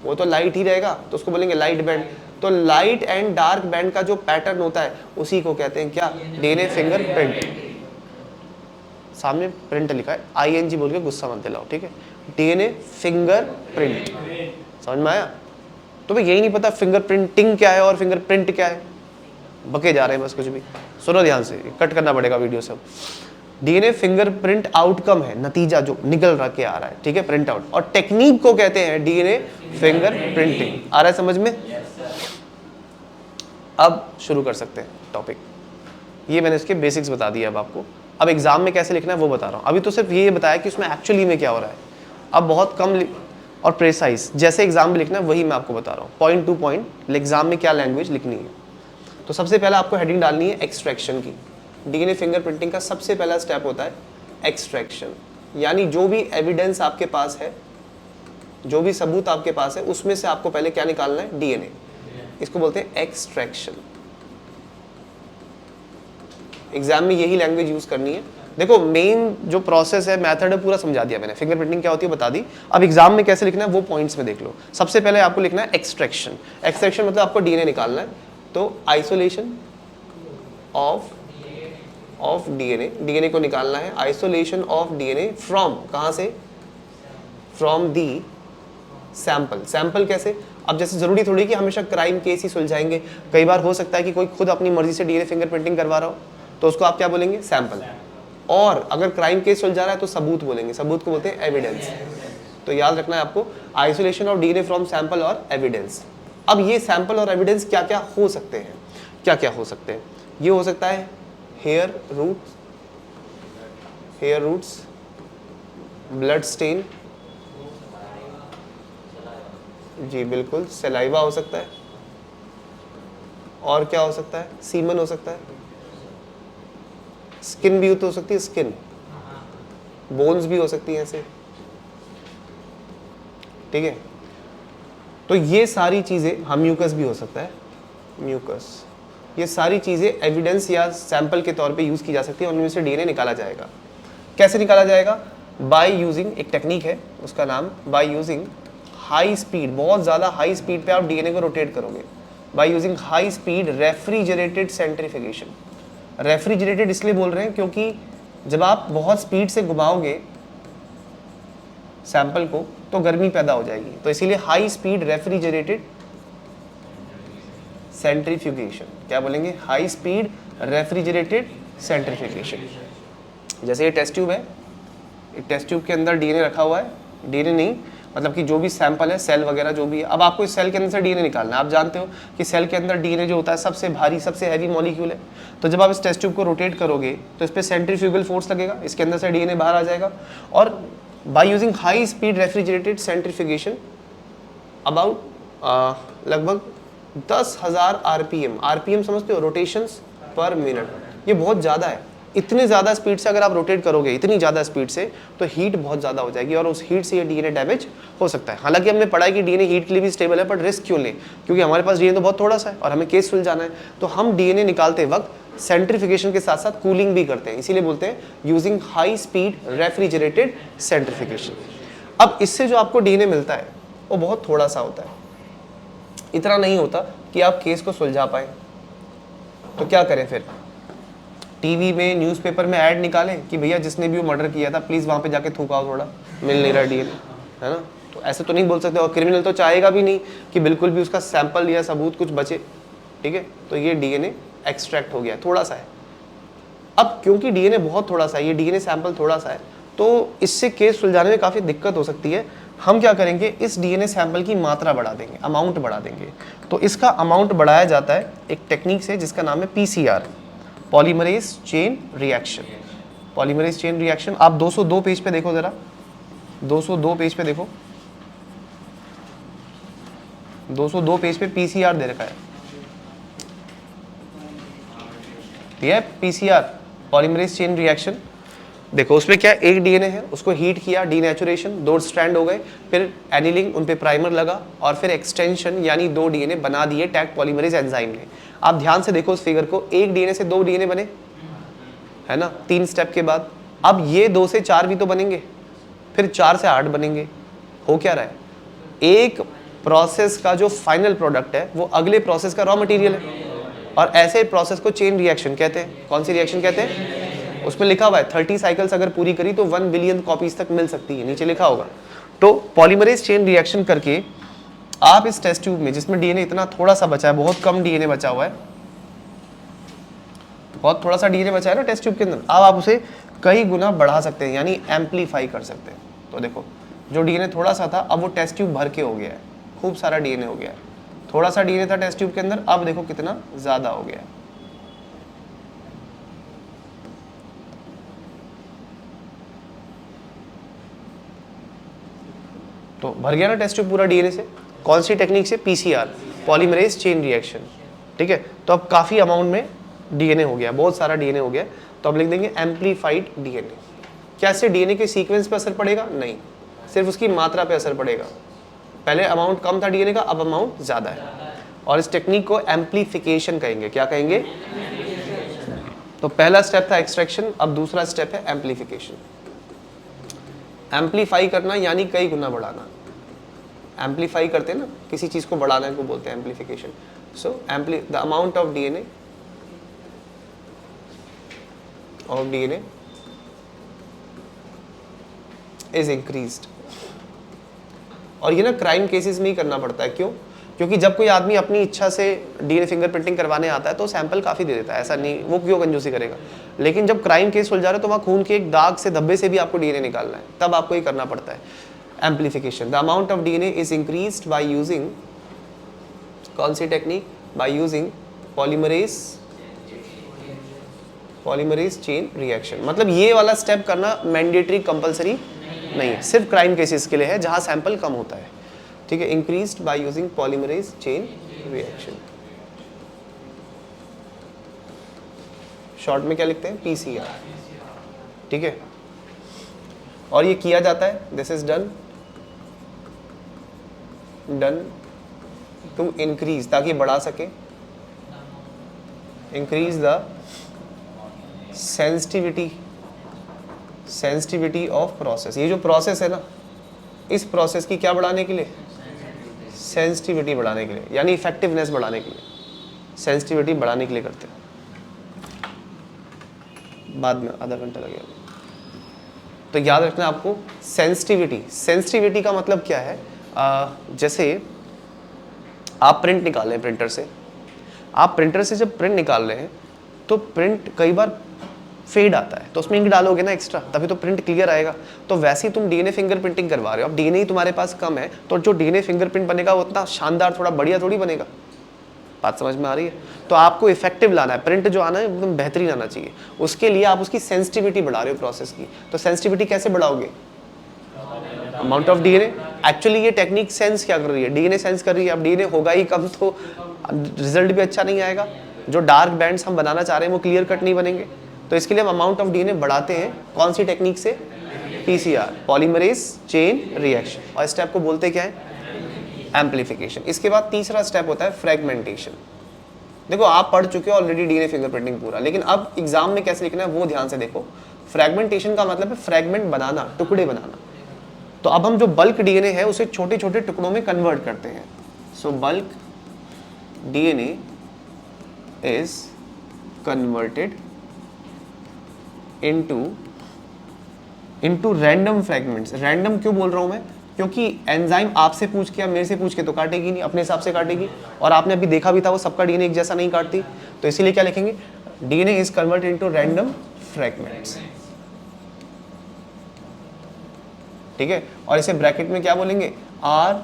वो तो लाइट ही रहेगा, तो उसको बोलेंगे लाइट बैंड। तो लाइट एंड डार्क बैंड का जो पैटर्न होता है उसी को कहते हैं क्या? DNA fingerprint. सामने प्रिंट लिखा है, ING बोल के गुस्सा मत दिलाओ, ठीक है? डीएनए फिंगरप्रिंट, समझ में आया? तुम्हें यही नहीं पता फिंगरप्रिंटिंग क्या है और फिंगरप्रिंट क्या है, बके जा रहे हैं बस कुछ भी। सुनो ध्यान से, कट करना पड़ेगा वीडियो सब। डीएनए फिंगरप्रिंट आउटकम है, नतीजा जो निकल रहा के आ रहा है, ठीक है, प्रिंट आउट। और टेक्निक को कहते हैं डीएनए फिंगरप्रिंटिंग। आ रहा है समझ में? अब शुरू कर सकते हैं टॉपिक। ये मैंने इसके बेसिक्स बता दिए अब आपको। अब एग्जाम में कैसे लिखना है वो बता रहा हूँ। अभी तो सिर्फ ये बताया कि उसमें एक्चुअली में क्या हो रहा है। अब बहुत कम और प्रेसाइज जैसे एग्जाम में लिखना है वही मैं आपको बता रहा हूँ, पॉइंट टू पॉइंट एग्जाम में क्या लैंग्वेज लिखनी है। तो सबसे पहले आपको हेडिंग डालनी है एक्सट्रैक्शन की। डीएनए फिंगरप्रिंटिंग का सबसे पहला स्टेप होता है एक्सट्रैक्शन, यानी जो भी एविडेंस आपके पास है, जो भी सबूत आपके पास है, उसमें से आपको पहले क्या निकालना है? डीएनए। इसको बोलते हैं एक्सट्रैक्शन। एग्जाम में यही लैंग्वेज यूज करनी है। देखो मेन जो प्रोसेस है, मेथड है, पूरा समझा दिया मैंने। फिंगरप्रिंटिंग क्या होती है बता दी। अब एग्जाम में कैसे लिखना है वो पॉइंट्स में देख लो। सबसे पहले आपको लिखना है एक्सट्रैक्शन। एक्सट्रैक्शन मतलब आपको डीएनए निकालना है। तो आइसोलेशन ऑफ डीएनए, डीएनए को निकालना है। आइसोलेशन ऑफ डीएनए फ्रॉम, कहां से? From the sample. सैंपल कैसे? अब जैसे जरूरी थोड़ी कि हमेशा क्राइम केस ही सुलझाएंगे। कई बार हो सकता है कि कोई खुद अपनी मर्जी से डीएनए फिंगरप्रिंटिंग करवा रहा हो, तो उसको आप क्या बोलेंगे? सैंपल। और अगर क्राइम केस सुलझा रहा है तो सबूत बोलेंगे। सबूत को बोलते हैं एविडेंस। तो याद रखना है आपको, isolation of DNA from sample और एविडेंस। अब ये सैंपल और एविडेंस क्या क्या हो सकते हैं? क्या क्या हो सकते हैं? ये हो सकता है हेयर रूट्स, ब्लड स्टेन, जी बिल्कुल, सलाइवा हो सकता है। और क्या हो सकता है? सीमन हो सकता है। स्किन भी तो हो सकती है, स्किन, बोन्स भी हो सकती है ऐसे, ठीक है। तो ये सारी चीजें, हम म्यूकस भी हो सकता है, म्यूकस, ये सारी चीजें एविडेंस या सैंपल के तौर पे यूज की जा सकती है और उनमें से डीएनए निकाला जाएगा। कैसे निकाला जाएगा? बाय यूजिंग, एक टेक्निक है उसका नाम बाय यूजिंग हाई स्पीड। बहुत ज्यादा हाई स्पीड पे आप डीएनए को रोटेट करोगे by using high speed refrigerated centrifugation. Refrigerated इसलिए बोल रहे हैं क्योंकि जब आप बहुत स्पीड से घुमाओगे सैंपल को तो गर्मी पैदा हो जाएगी, तो इसीलिए हाई स्पीड रेफ्रिजरेटेड सेंट्रीफ्यूगेशन। क्या बोलेंगे? High speed refrigerated centrifugation. जैसे ये टेस्ट ट्यूब है, एक टेस्ट ट्यूब के अंदर डीएनए रखा हुआ है, डीएनए नहीं मतलब कि जो भी सैंपल है, सेल वगैरह जो भी है। अब आपको इस सेल के अंदर से डीएनए निकालना है। आप जानते हो कि सेल के अंदर डीएनए जो होता है सबसे भारी, सबसे हैवी मॉलिक्यूल है। तो जब आप इस टेस्ट ट्यूब को रोटेट करोगे तो इस पर सेंट्रीफ्यूगल फोर्स लगेगा, इसके अंदर से डीएनए बाहर आ जाएगा। और by using high speed refrigerated centrifugation about लगभग 10,000 आरपीएम, आरपीएम समझते हो? रोटेशंस पर मिनट। ये बहुत ज़्यादा है। इतनी ज़्यादा स्पीड से अगर आप रोटेट करोगे, इतनी ज़्यादा स्पीड से, तो हीट बहुत ज़्यादा हो जाएगी और उस हीट से ये डीएनए डैमेज हो सकता है। हालांकि हमने पढ़ा है कि डीएनए हीट के लिए भी स्टेबल है, बट रिस्क क्यों लें, क्योंकि हमारे पास डीएनए तो बहुत थोड़ा सा है और हमें केस सुलझाना है। तो हम डीएनए निकालते वक्त सेंट्रीफिकेशन के साथ साथ कूलिंग भी करते हैं, इसीलिए बोलते हैं using high speed refrigerated centrification. अब इससे जो आपको डीएनए मिलता है वो बहुत थोड़ा सा होता है, इतना नहीं होता कि आप केस को सुलझा पाए। तो क्या करें फिर? टीवी में, न्यूज़पेपर में ऐड निकालें कि भैया जिसने भी वो मर्डर किया था प्लीज़ वहाँ पे जाके थूकाओ, थोड़ा मिल नहीं रहा डीएनए, है ना। तो ऐसे तो नहीं बोल सकते, और क्रिमिनल तो चाहेगा भी नहीं कि बिल्कुल भी उसका सैंपल या सबूत कुछ बचे, ठीक है। तो ये डीएनए एक्सट्रैक्ट हो गया, थोड़ा सा है। अब क्योंकि डीएनए बहुत थोड़ा सा है, ये डीएनए सैंपल थोड़ा सा है, तो इससे केस सुलझाने में काफ़ी दिक्कत हो सकती है। हम क्या करेंगे, इस डीएनए सैंपल की मात्रा बढ़ा देंगे, अमाउंट बढ़ा देंगे। तो इसका अमाउंट बढ़ाया जाता है एक टेक्निक से जिसका नाम है PCR, polymerase chain reaction. Polymerase chain reaction आप 202 पेज पे देखो जरा, 202 पेज पे देखो, 202 पेज पे पीसीआर दे रखा है, ये पीसीआर पॉलीमरेज चेन रिएक्शन। देखो उसमें क्या, एक डीएनए है, उसको हीट किया, डीनेचुरेशन, 2 स्ट्रैंड हो गए, फिर एनिलिंग, उन पे प्राइमर लगा और फिर एक्सटेंशन यानी 2 डीएनए बना दिए टैग पॉलीमरेज एंजाइम ने। आप ध्यान से देखो उस फिगर को, एक डीएनए से 2 डीएनए बने, है ना, 3 स्टेप के बाद। अब ये 2 से 4 भी तो बनेंगे, फिर 4 से 8 बनेंगे। हो क्या रहा है, एक प्रोसेस का जो फाइनल प्रोडक्ट है वो अगले प्रोसेस का रॉ मटेरियल है, और ऐसे प्रोसेस को चेन रिएक्शन कहते हैं। कौन सी रिएक्शन कहते हैं? उसमें लिखा हुआ है 30 साइकिल्स अगर पूरी करी तो 1 बिलियन कॉपीज तक मिल सकती है, नीचे लिखा होगा। तो पॉलीमरेज चेन रिएक्शन करके आप इस टेस्ट ट्यूब में, जिसमें डीएनए इतना थोड़ा सा बचा है, बहुत कम डीएनए बचा हुआ है, बहुत थोड़ा सा डीएनए बचा है ना टेस्ट ट्यूब के अंदर, अब आप उसे कई गुना बढ़ा सकते हैं, यानी एम्पलीफाई कर सकते हैं। तो देखो जो डीएनए थोड़ा सा था अब वो टेस्ट ट्यूब भर के हो गया है, खूब सारा डीएनए हो गया है। थोड़ा सा डीएनए था टेस्ट ट्यूब के अंदर, अब देखो कितना ज्यादा हो गया है। तो भर गया ना टेस्ट ट्यूब पूरा डीएनए से। कौन सी टेक्निक से? पीसीआर, पॉलीमरेज चेन रिएक्शन, ठीक है। तो अब काफी अमाउंट में डीएनए हो गया, बहुत सारा डीएनए हो गया, तो अब लिख देंगे एम्पलीफाइड डीएनए। क्या इससे डीएनए के सीक्वेंस पे असर पड़ेगा? नहीं, सिर्फ उसकी मात्रा पे असर पड़ेगा। पहले अमाउंट कम था डीएनए का, अब अमाउंट ज्यादा है, और इस टेक्निक को एम्पलीफिकेशन कहेंगे। क्या कहेंगे? तो पहला स्टेप था एक्सट्रैक्शन, अब दूसरा स्टेप है एम्पलीफिकेशन। एम्पलीफाई करना यानी कई गुना बढ़ाना। एम्पलीफाई करते हैं ना, किसी चीज को बढ़ाना को बोलते हैं amplification. So the amount of DNA is increased. और ये ना क्राइम केसेस में ही करना पड़ता है। क्यों? क्योंकि जब कोई आदमी अपनी इच्छा से डीएनए फिंगरप्रिंटिंग करवाने आता है तो सैंपल काफी दे देता है, ऐसा नहीं, वो क्यों कंजूसी करेगा। लेकिन जब क्राइम केस सुलझा रहे तो वहाँ खून के एक दाग से, धब्बे से भी आपको डीएनए निकालना है, तब आपको ये करना पड़ता है amplification. The amount of DNA is increased by using, कौन सी technique? By using polymerase chain reaction. मतलब ये वाला स्टेप करना मैंडेटरी कंपलसरी नहीं है, सिर्फ क्राइम केसेस के लिए है जहां सैंपल कम होता है, ठीक है। Increased by using polymerase chain reaction, short में क्या लिखते हैं? पीसीआर, ठीक है। और ये किया जाता है, this is done to increase, ताकि बढ़ा सके, increase the sensitivity of process. ये जो प्रोसेस है ना, इस प्रोसेस की क्या बढ़ाने के लिए? सेंसिटिविटी बढ़ाने के लिए, यानी इफेक्टिवनेस बढ़ाने के लिए, सेंसिटिविटी बढ़ाने के लिए करते हैं। बाद में आधा घंटा लगेगा। तो याद रखना आपको सेंसिटिविटी का मतलब क्या है? जैसे आप प्रिंट निकाल रहे हैं प्रिंटर से, आप प्रिंटर से जब प्रिंट निकाल रहे हैं तो प्रिंट कई बार फेड आता है, तो उसमें इंक डालोगे ना एक्स्ट्रा, तभी तो प्रिंट क्लियर आएगा। तो वैसे ही तुम डीएनए फिंगरप्रिंटिंग करवा रहे हो, अब डीएनए ही तुम्हारे पास कम है, तो जो डीएनए फिंगरप्रिंट बनेगा वो उतना शानदार, थोड़ा बढ़िया थोड़ी बनेगा। बात समझ में आ रही है? तो आपको इफेक्टिव लाना है, प्रिंट जो आना है एकदम बेहतरीन आना चाहिए। उसके लिए आप उसकी सेंसिटिविटी बढ़ा रहे हो प्रोसेस की। तो सेंसिटिविटी कैसे बढ़ाओगे? Amount of DNA. एक्चुअली ये टेक्निक सेंस क्या कर रही है? डीएनए सेंस कर रही है। अब डीएनए होगा ही कम तो रिजल्ट भी अच्छा नहीं आएगा। जो डार्क बैंड्स हम बनाना चाह रहे हैं वो क्लियर कट नहीं बनेंगे, तो इसके लिए हम अमाउंट ऑफ डीएनए बढ़ाते हैं कौन सी टेक्निक से? पीसीआर, पॉलीमरेज चेन रिएक्शन, और इस स्टेप को बोलते क्या है? एम्प्लीफिकेशन। इसके बाद तीसरा स्टेप होता है फ्रेगमेंटेशन। देखो आप पढ़ चुके हो ऑलरेडी डीएनए फिंगरप्रिंटिंग पूरा, लेकिन अब एग्जाम में कैसे लिखना है वो ध्यान से देखो। फ्रेगमेंटेशन का मतलब है फ्रेगमेंट बनाना, टुकड़े बनाना। तो अब हम जो बल्क डीएनए है उसे छोटे छोटे टुकड़ों में कन्वर्ट करते हैं। सो bulk DNA is converted into random fragments. Random क्यों बोल रहा हूं मैं? क्योंकि एंजाइम आपसे पूछ के या मेरे से पूछ के तो काटेगी नहीं, अपने हिसाब से काटेगी, और आपने अभी देखा भी था वो सबका डीएनए एक जैसा नहीं काटती। तो इसीलिए क्या लिखेंगे? DNA is converted into random fragments. ठीक है, और इसे ब्रैकेट में क्या बोलेंगे? R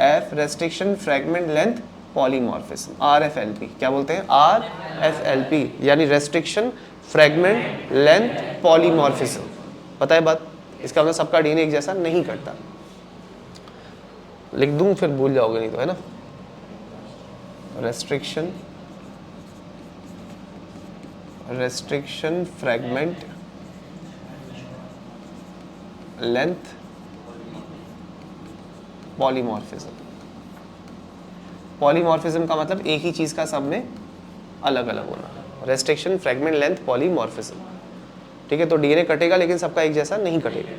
F restriction fragment length polymorphism, RFLP। क्या बोलते हैं? RFLP, यानी रेस्ट्रिक्शन फ्रेगमेंट लेंथ पॉलीमॉर्फिज्म। पता है बात? इसका मतलब सबका डीएनए एक जैसा नहीं करता। लिख दूं फिर भूल जाओगे नहीं तो, है ना? Restriction fragment length polymorphism. Polymorphism का मतलब एक ही चीज का सब में अलग अलग होना। Restriction fragment length polymorphism. ठीक है, तो डीएनए कटेगा लेकिन सबका एक जैसा नहीं कटेगा।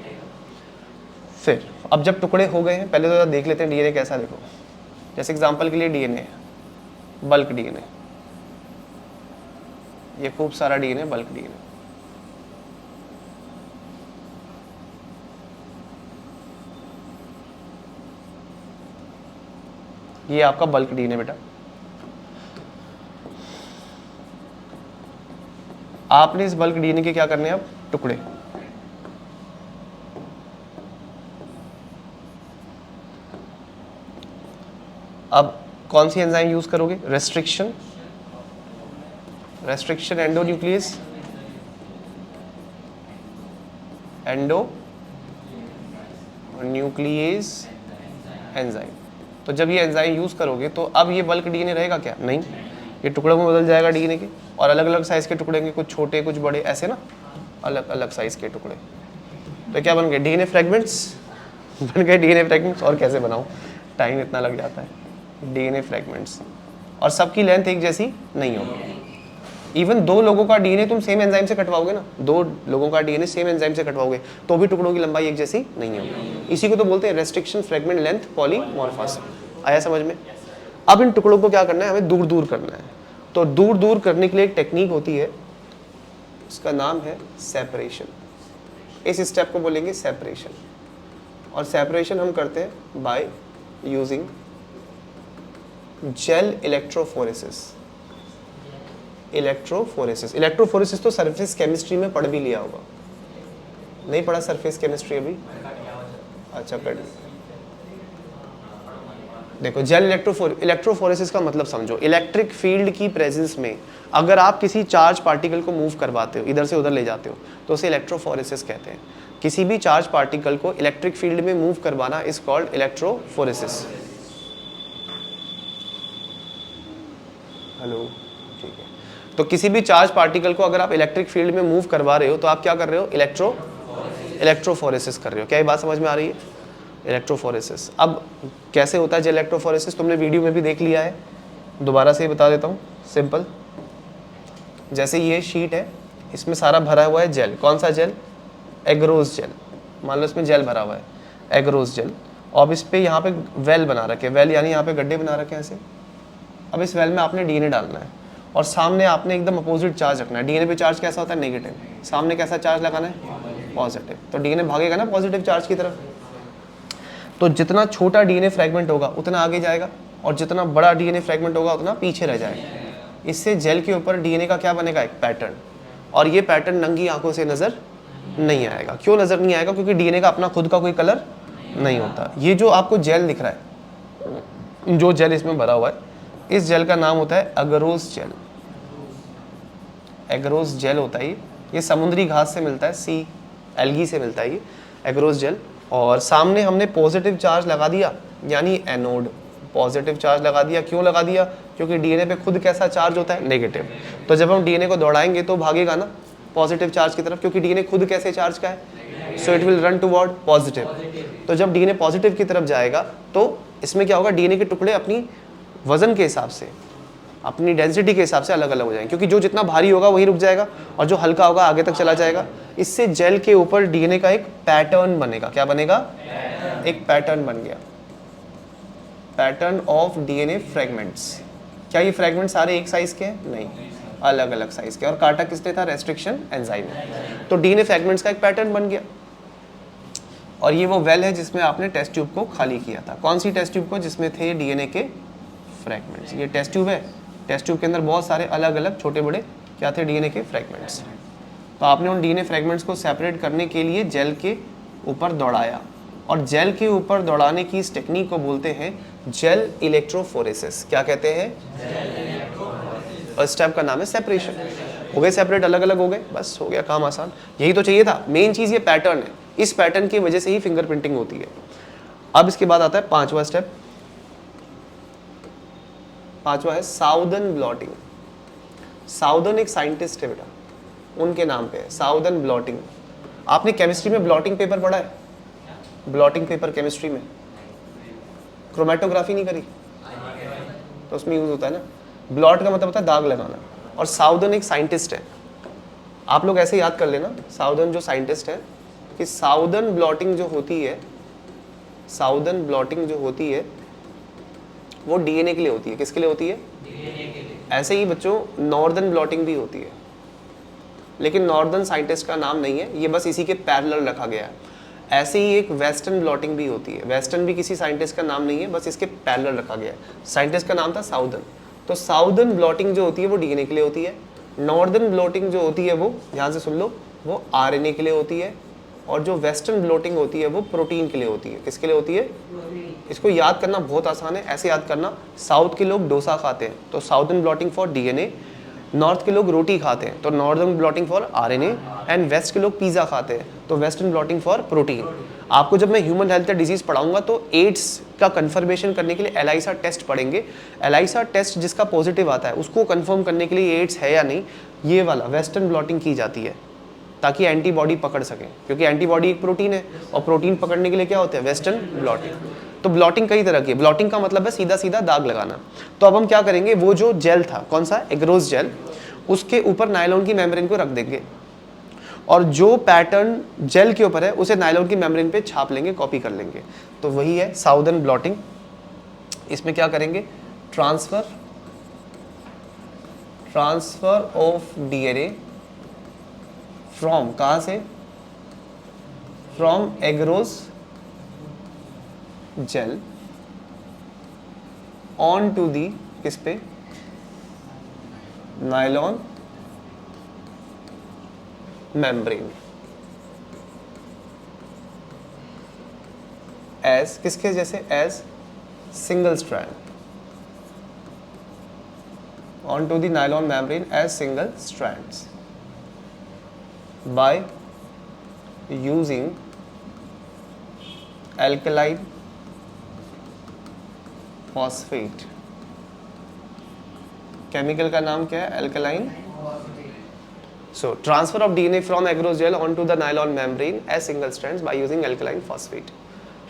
फिर अब जब टुकड़े हो गए हैं, पहले तो देख लेते हैं डीएनए कैसा। देखो जैसे एग्जांपल के लिए डीएनए है, बल्क डीएनए, ये खूब सारा डीएनए बल्क डीएनए। ये आपका बल्क डीएनए बेटा। आपने इस बल्क डीएनए के क्या करने हैं? अब टुकड़े। अब कौन सी एंजाइम यूज करोगे? Restriction endonuclease endonuclease enzyme. तो जब ये एंजाइम यूज करोगे तो अब ये बल्क डीएनए रहेगा क्या? नहीं, ये टुकड़ों में बदल जाएगा डीएनए के, और अलग अलग साइज के टुकड़े होंगे, कुछ छोटे कुछ बड़े, ऐसे ना, अलग अलग साइज के टुकड़े। तो क्या बन गए? डीएनए फ्रेगमेंट्स बन गए। डीएनए फ्रेगमेंट्स, और कैसे बनाऊं, टाइम इतना लग जाता है। डीएनए फ्रेगमेंट्स, और सबकी लेंथ एक जैसी नहीं होगी। इवन दो लोगों का डीएनए तुम सेम एंजाइम से कटवाओगे ना, दो लोगों का डीएनए सेम एंजाइम से कटवाओगे तो भी टुकड़ों की लंबाई एक जैसी नहीं होगी। इसी को तो बोलते हैं रेस्ट्रिक्शन फ्रेगमेंट लेंथ पॉलीमॉर्फिज्म। आया समझ में? अब इन टुकड़ों को क्या करना है? हमें दूर दूर करना है। तो दूर दूर करने के लिए एक टेक्निक होती है, उसका नाम है सेपरेशन। इस स्टेप को बोलेंगे सेपरेशन, और सेपरेशन हम करते हैं by using gel electrophoresis. Electrophoresis तो सरफेस केमिस्ट्री में पढ़ भी लिया होगा। नहीं पढ़ा सरफेस केमिस्ट्री अभी? अच्छा कर देखो, जेल इलेक्ट्रोफोरेसिस का मतलब समझो। इलेक्ट्रिक फील्ड की प्रेजेंस में अगर आप किसी चार्ज पार्टिकल को मूव करवाते हो, इधर से उधर ले जाते हो, तो उसे इलेक्ट्रोफोरेसिस कहते हैं। किसी भी चार्ज पार्टिकल को इलेक्ट्रिक फील्ड में मूव करवाना इज कॉल्ड इलेक्ट्रोफोरेसिस। हेलो, ठीक है। तो किसी भी चार्ज पार्टिकल को अगर आप इलेक्ट्रिक फील्ड में मूव करवा रहे हो तो आप क्या कर रहे हो? इलेक्ट्रोफोरेसिस कर रहे हो। क्या ये बात समझ में आ रही है? इलेक्ट्रोफोरेसिस। अब कैसे होता है जेल इलेक्ट्रोफोरेसिस? तुमने वीडियो में भी देख लिया है, दोबारा से बता देता हूँ। सिंपल, जैसे ये शीट है, इसमें सारा भरा हुआ है जेल। कौन सा जेल? Agarose jail. मान लो इसमें जेल भरा हुआ है, एग्रोस जेल। अब इस पे यहाँ पे वेल बना रखे, वेल यानी यहाँ पे गड्ढे बना रखे हैं ऐसे। अब इस वेल में आपने डीएनए डालना है, और सामने आपने एकदम अपोजिट चार्ज रखना है। डीएनए पे चार्ज कैसा होता है? नेगेटिव। सामने कैसा चार्ज लगाना है? पॉजिटिव। तो डीएनए भागेगा ना पॉजिटिव चार्ज की तरफ। तो जितना छोटा डीएनए फ्रेगमेंट होगा उतना आगे जाएगा, और जितना बड़ा डीएनए फ्रेगमेंट होगा उतना पीछे रह जाएगा। इससे जेल के ऊपर डीएनए का क्या बनेगा? एक पैटर्न। और ये पैटर्न नंगी आंखों से नजर नहीं आएगा। क्यों नजर नहीं आएगा? क्योंकि डीएनए का अपना खुद का कोई कलर नहीं होता। ये जो आपको जेल दिख रहा है, जो जेल इसमें भरा हुआ है, इस जेल का नाम होता है अगरोस जेल। एग्रोस जेल होता है ये समुद्री घास से मिलता है, सी एल्गी से मिलता है ये एग्रोस जेल। और सामने हमने पॉजिटिव चार्ज लगा दिया, यानी एनोड। पॉजिटिव चार्ज लगा दिया। क्यों लगा दिया? क्योंकि डीएनए पे खुद कैसा चार्ज होता है? नेगेटिव। तो जब हम डीएनए को दौड़ाएंगे तो भागेगा ना, पॉजिटिव चार्ज की तरफ, क्योंकि डीएनए खुद कैसे चार्ज का है, so it will run toward positive. तो जब डीएनए पॉजिटिव की तरफ जाएगा तो इसमें क्या होगा, डीएनए के टुकड़े अपनी वजन के हिसाब से, अपनी डेंसिटी के हिसाब से अलग अलग हो जाएंगे, क्योंकि जो जितना भारी होगा वही रुक जाएगा और जो हल्का होगा आगे तक चला जाएगा। इससे जेल के ऊपर डीएनए का एक पैटर्न बनेगा। क्या बनेगा, एक पैटर्न बन गया, पैटर्न ऑफ डीएनए फ्रेगमेंट्स। क्या ये फ्रेगमेंट सारे एक साइज के हैं? नहीं, अलग अलग साइज के। और काटा किसने था, रेस्ट्रिक्शन एंजाइम। तो डीएनए फ्रेगमेंट्स का एक पैटर्न बन गया। और ये वो वेल है जिसमें आपने टेस्ट ट्यूब को खाली किया था। कौन सी टेस्ट ट्यूब को, जिसमें थे डीएनए के फ्रेगमेंट्स। ये टेस्ट ट्यूब है, टेस्ट ट्यूब के अंदर बहुत सारे अलग अलग छोटे बड़े क्या थे, डीएनए के फ्रेगमेंट्स। तो आपने उन डीएनए फ्रेगमेंट्स को सेपरेट करने के लिए जेल के ऊपर दौड़ाया, और जेल के ऊपर दौड़ाने की इस टेक्निक को बोलते हैं जेल इलेक्ट्रोफोरेसिस। क्या कहते हैं, और स्टेप का नाम है सेपरेशन। हो गए सेपरेट, अलग अलग हो गए, बस हो गया काम आसान। यही तो चाहिए था, मेन चीज ये पैटर्न है। इस पैटर्न की वजह से ही फिंगरप्रिंटिंग होती है। अब इसके बाद आता है पांचवा स्टेप। पांचवा है साउदर्न ब्लॉटिंग। साउदर्न एक साइंटिस्ट है बेटा, उनके नाम पे है साउदर्न ब्लॉटिंग। आपने केमिस्ट्री में ब्लॉटिंग पेपर पढ़ा है? ब्लॉटिंग पेपर केमिस्ट्री में क्रोमेटोग्राफी नहीं करी तो उसमें यूज होता है ना। ब्लॉट का मतलब होता है दाग लगाना। और साउदर्न एक साइंटिस्ट है, आप लोग ऐसे याद कर लेना, साउदर्न जो साइंटिस्ट है, कि साउदर्न ब्लॉटिंग जो होती है, साउदर्न ब्लॉटिंग जो होती है वो डीएनए के लिए होती है। किसके लिए होती है? डीएनए के लिए। ऐसे ही बच्चों नॉर्दर्न ब्लॉटिंग भी होती है, लेकिन नॉर्दर्न साइंटिस्ट का नाम नहीं है, ये बस इसी के पैरेलल रखा गया है। ऐसे ही एक वेस्टर्न ब्लॉटिंग भी होती है। वेस्टर्न भी किसी साइंटिस्ट का नाम नहीं है, बस इसके पैरेलल रखा गया है। साइंटिस्ट का नाम था साउदर्न। तो साउदर्न ब्लॉटिंग जो होती है वो डीएनए के लिए होती है। नॉर्दर्न ब्लॉटिंग जो होती है वो, ध्यान से सुन लो, वो आरएनए के लिए होती है। और जो वेस्टर्न ब्लॉटिंग होती है वो प्रोटीन के लिए होती है। किसके लिए होती है? इसको याद करना बहुत आसान है, ऐसे याद करना। साउथ के लोग डोसा खाते हैं तो southern blotting for DNA, north के लोग रोटी खाते हैं तो northern blotting for RNA, and west के लोग पिज़्ज़ा खाते हैं तो वेस्टर्न ब्लॉटिंग फॉर प्रोटीन। आपको जब मैं ह्यूमन हेल्थ या डिजीज पढ़ाऊंगा तो एड्स का कंफर्मेशन करने के लिए एलाइसा टेस्ट पढ़ेंगे। एलाइसा टेस्ट जिसका पॉजिटिव आता है उसको कंफर्म करने के लिए एड्स है या नहीं, ये वाला वेस्टर्न ब्लॉटिंग की जाती है ताकि एंटीबॉडी पकड़ सकें, क्योंकि एंटीबॉडी एक प्रोटीन है और प्रोटीन पकड़ने के लिए क्या होता है, वेस्टर्न ब्लॉटिंग। तो ब्लॉटिंग कई तरह की है। ब्लॉटिंग का मतलब है सीधा सीधा दाग लगाना। तो अब हम क्या करेंगे, वो जो जेल था, कौन सा, एग्रोस जेल, उसके ऊपर नायलॉन की मेम्ब्रेन को रख देंगे और जो पैटर्न जेल के ऊपर है उसे नायलॉन की मेम्ब्रेन पे छाप लेंगे, कॉपी कर लेंगे। तो वही है साउदर्न ब्लॉटिंग। इसमें क्या करेंगे, ट्रांसफर ऑफ डीएनए फ्रॉम, कहां से, from agarose gel on to the, किस पे, नायलॉन मेम्ब्रेन, एज, किसके जैसे, as single strand, on to the nylon membrane as single strands by using alkaline phosphate। Chemical का नाम क्या है, alkaline. So transfer of DNA from agarose gel on to the nylon membrane as single strands by using alkaline phosphate.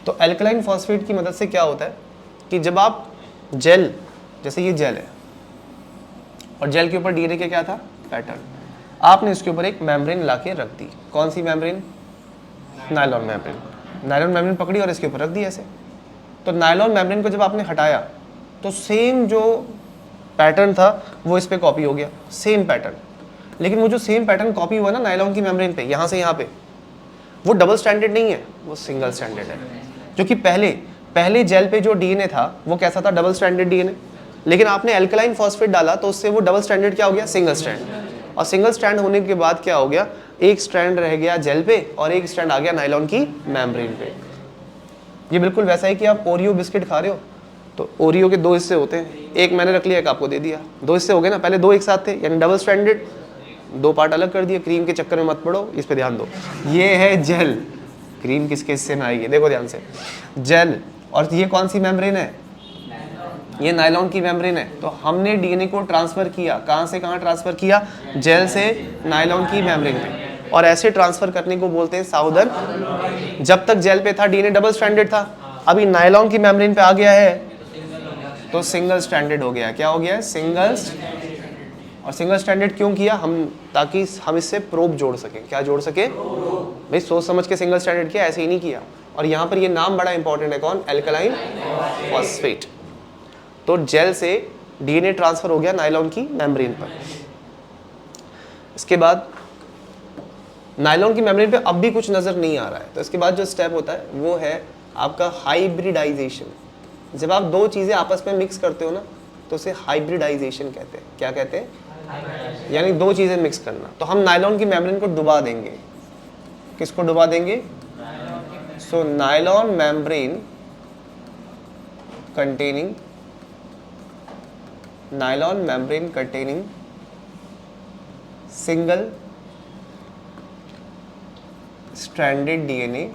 तो alkaline phosphate की मदद से क्या होता है कि जब आप जेल, जैसे ये जेल है और जेल के ऊपर डीएनए के क्या था, पैटर्न, आपने इसके ऊपर एक मेम्ब्रेन लाके रख दी। कौन सी membrane, nylon membrane. Nylon membrane पकड़ी और इसके ऊपर रख दी ऐसे। तो नायलॉन मेम्ब्रेन को जब आपने हटाया तो सेम जो पैटर्न था वो इस पे कॉपी हो गया, सेम पैटर्न। लेकिन वो जो सेम पैटर्न कॉपी हुआ ना नायलॉन की मेम्ब्रेन पे, यहाँ से यहाँ पे, वो डबल स्टैंडर्ड नहीं है, वो सिंगल स्टैंडर्ड है। जो कि पहले जेल पे जो डीएनए था वो कैसा था, डबल स्टैंडर्ड डीएनए। लेकिन आपने अल्कलाइन फॉस्फेट डाला तो उससे वो डबल स्टैंडर्ड क्या हो गया, सिंगल स्टैंड। और सिंगल स्ट्रैंड होने के बाद क्या हो गया, एक स्ट्रैंड रह गया जेल पे और एक स्ट्रैंड आ गया नायलॉन की मेम्ब्रेन पे। ये बिल्कुल वैसा है कि आप ओरियो बिस्किट खा रहे हो तो ओरियो के दो हिस्से होते हैं, एक मैंने रख लिया, एक आपको दे दिया, दो हिस्से हो गए ना, पहले दो एक साथ थे, यानी डबल स्ट्रैंडेड, दो पार्ट अलग कर दिए। क्रीम के चक्कर में मत पड़ो, इस पे ध्यान दो। ये है जेल, क्रीम किसके हिस्से में आएगी, देखो ध्यान से, जेल। और ये कौन सी मेम्ब्रेन है, ये नायलॉन की मेम्ब्रेन है, तो हमने डीएनए को ट्रांसफर किया, कहाँ से कहाँ ट्रांसफर किया, जेल से नायलॉन की मेम्ब्रेन पे, और ऐसे ट्रांसफर करने को बोलते हैं साउदर्न। जब तक जेल पे था डीएनए डबल स्ट्रैंडेड था, अभी नायलॉन की मेम्ब्रेन पे आ गया है तो सिंगल स्ट्रैंडेड हो गया। क्या हो गया है, सिंगल। और सिंगल स्ट्रैंडेड क्यों किया हम, ताकि हम इससे प्रोब जोड़ सकें। क्या जोड़ सके भाई, सोच समझ के सिंगल स्ट्रैंडेड किया, ऐसे ही नहीं किया। और यहाँ पर ये नाम बड़ा इंपॉर्टेंट है, कौन, एल्कलाइन फॉस्फेट। तो जेल से डीएनए ट्रांसफर हो गया नायलॉन की मेम्ब्रेन पर। इसके बाद नायलॉन की मेम्ब्रेन पे अब भी कुछ नजर नहीं आ रहा है, तो इसके बाद जो स्टेप होता है वो है आपका हाइब्रिडाइजेशन। जब आप दो चीजें आपस में मिक्स करते हो ना, तो उसे हाइब्रिडाइजेशन कहते हैं। क्या कहते हैं, यानी दो चीजें मिक्स करना। तो हम नायलॉन की मेम्ब्रेन को डुबा देंगे। किसको डुबा देंगे, so nylon membrane containing, nylon membrane containing single stranded DNA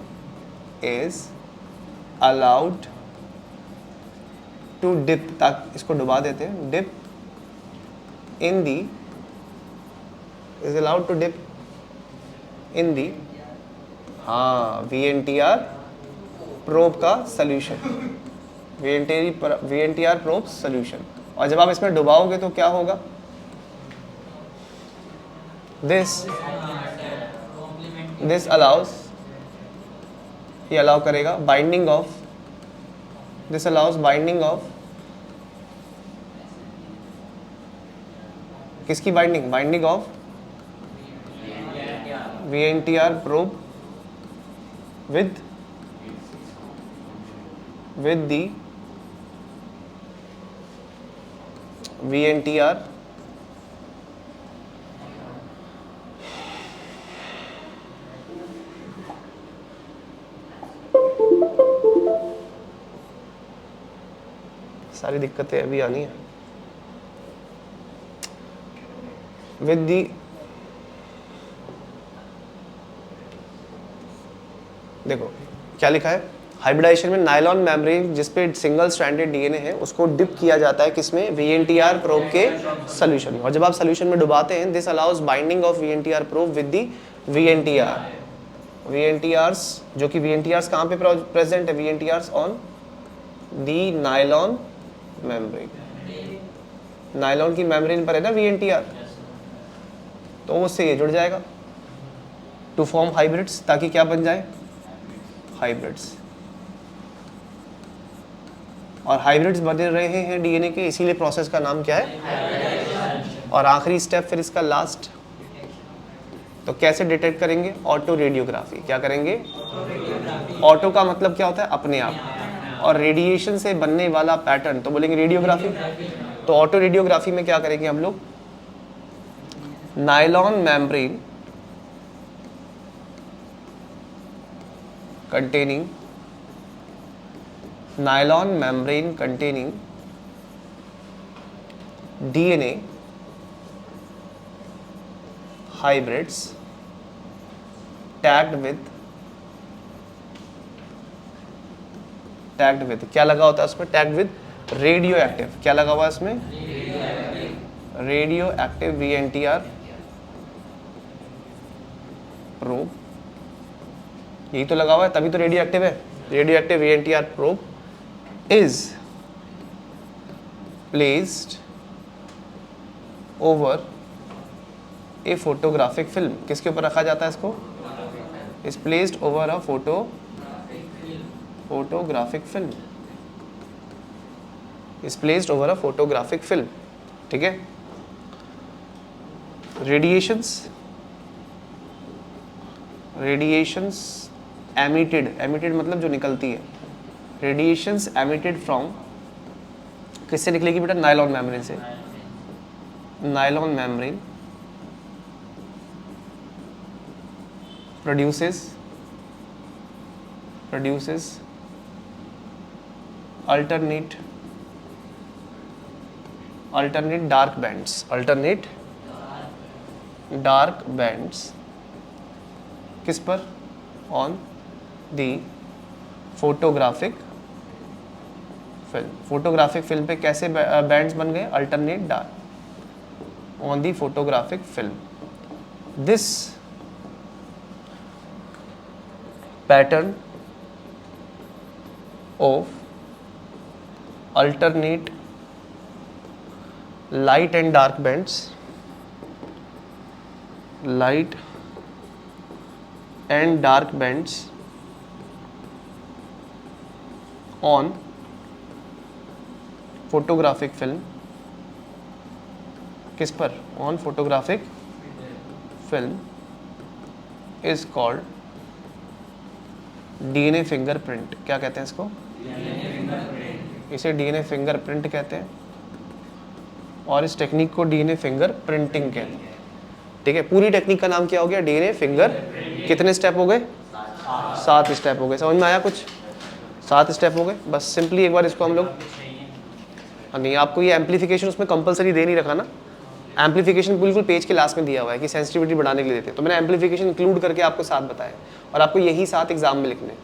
is allowed to dip, तक इसको डुबा देते हैं, dip in the, is allowed to dip in the, हाँ, VNTR probe का solution, VNTR probe solution। और जब आप इसमें डुबाओगे तो क्या होगा, दिस अलाउज, ये अलाउ करेगा binding of, this allows binding of, किसकी binding, binding of VNTR probe with the VNTR सारी दिक्कतें अभी आनी है, with the, देखो क्या लिखा है, हाइब्रिडाइजेशन में नायलॉन मेम्ब्रेन जिसपे सिंगल स्ट्रैंडेड डीएनए है उसको डिप किया जाता है किसमें, वीएनटीआर प्रोब के सॉल्यूशन में। और जब आप सॉल्यूशन में डुबाते हैं, this allows binding of VNTR probe with the VNTR, VNTRs, जो कि वीएनटीआरस कहाँ पे प्रेजेंट है, VNTRs on the nylon membrane, nylon की मेम्ब्रेन पर है ना वीएनटीआर, तो उससे ये जुड़ जाएगा टू फॉर्म हाइब्रिड्स, ताकि क्या बन जाए, हाइब्रिड्स। और हाइब्रिड्स बने रहे हैं डीएनए के, इसीलिए प्रोसेस का नाम क्या है। और आखिरी स्टेप फिर इसका लास्ट, तो कैसे डिटेक्ट करेंगे, ऑटो रेडियोग्राफी। क्या करेंगे, ऑटो का मतलब क्या होता है, अपने आप, और रेडिएशन से बनने वाला पैटर्न तो बोलेंगे रेडियोग्राफी। तो ऑटो रेडियोग्राफी में क्या करेंगे हम लोग, nylon membrane containing, nylon membrane containing DNA hybrids tagged with, क्या लगा होता है उसमें, टैग्ड विद रेडियो एक्टिव, क्या लगा हुआ है इसमें, रेडियो एक्टिव VNTR प्रोब, यही तो लगा हुआ है, तभी तो रेडियो एक्टिव है। Radio active VNTR probe is placed over A photographic film, किसके ऊपर रखा जाता है इसको, is placed over a photographic film, is placed over a photographic film. ठीक है, रेडिएशंस एमिटेड मतलब जो निकलती है, रेडिएशंस एमिटेड फ्रॉम, किससे निकलेगी बेटा, नायलॉन मेम्ब्रेन से, nylon membrane produces alternate dark bands, किस पर, on the photographic film, photographic film पे कैसे बैंड्स बन गए? Alternate dark on the photographic film. This pattern of alternate light and dark bands, light and dark bands on photographic film, किस पर? On photographic film is called DNA fingerprint। क्या कहते हैं इसको? इसे DNA फिंगरप्रिंट कहते हैं और इस टेक्निक को DNA फिंगर प्रिंटिंग कहते हैं। ठीक है, पूरी टेक्निक का नाम क्या हो गया? DNA finger. कितने स्टेप हो गए? 7 स्टेप हो गए। समझ में आया कुछ? 7 स्टेप हो गए। बस सिंपली एक बार इसको हम लोग, नहीं आपको ये एम्पलीफिकेशन उसमें कंपलसरी दे नहीं रखा ना, एम्पलीफिकेशन बिल्कुल पेज के लास्ट में दिया हुआ है कि सेंसिटिविटी बढ़ाने के लिए देते हैं, तो मैंने एम्पलीफिकेशन इंक्लूड करके आपको 7 बताया और आपको यही 7 एग्जाम में लिखने।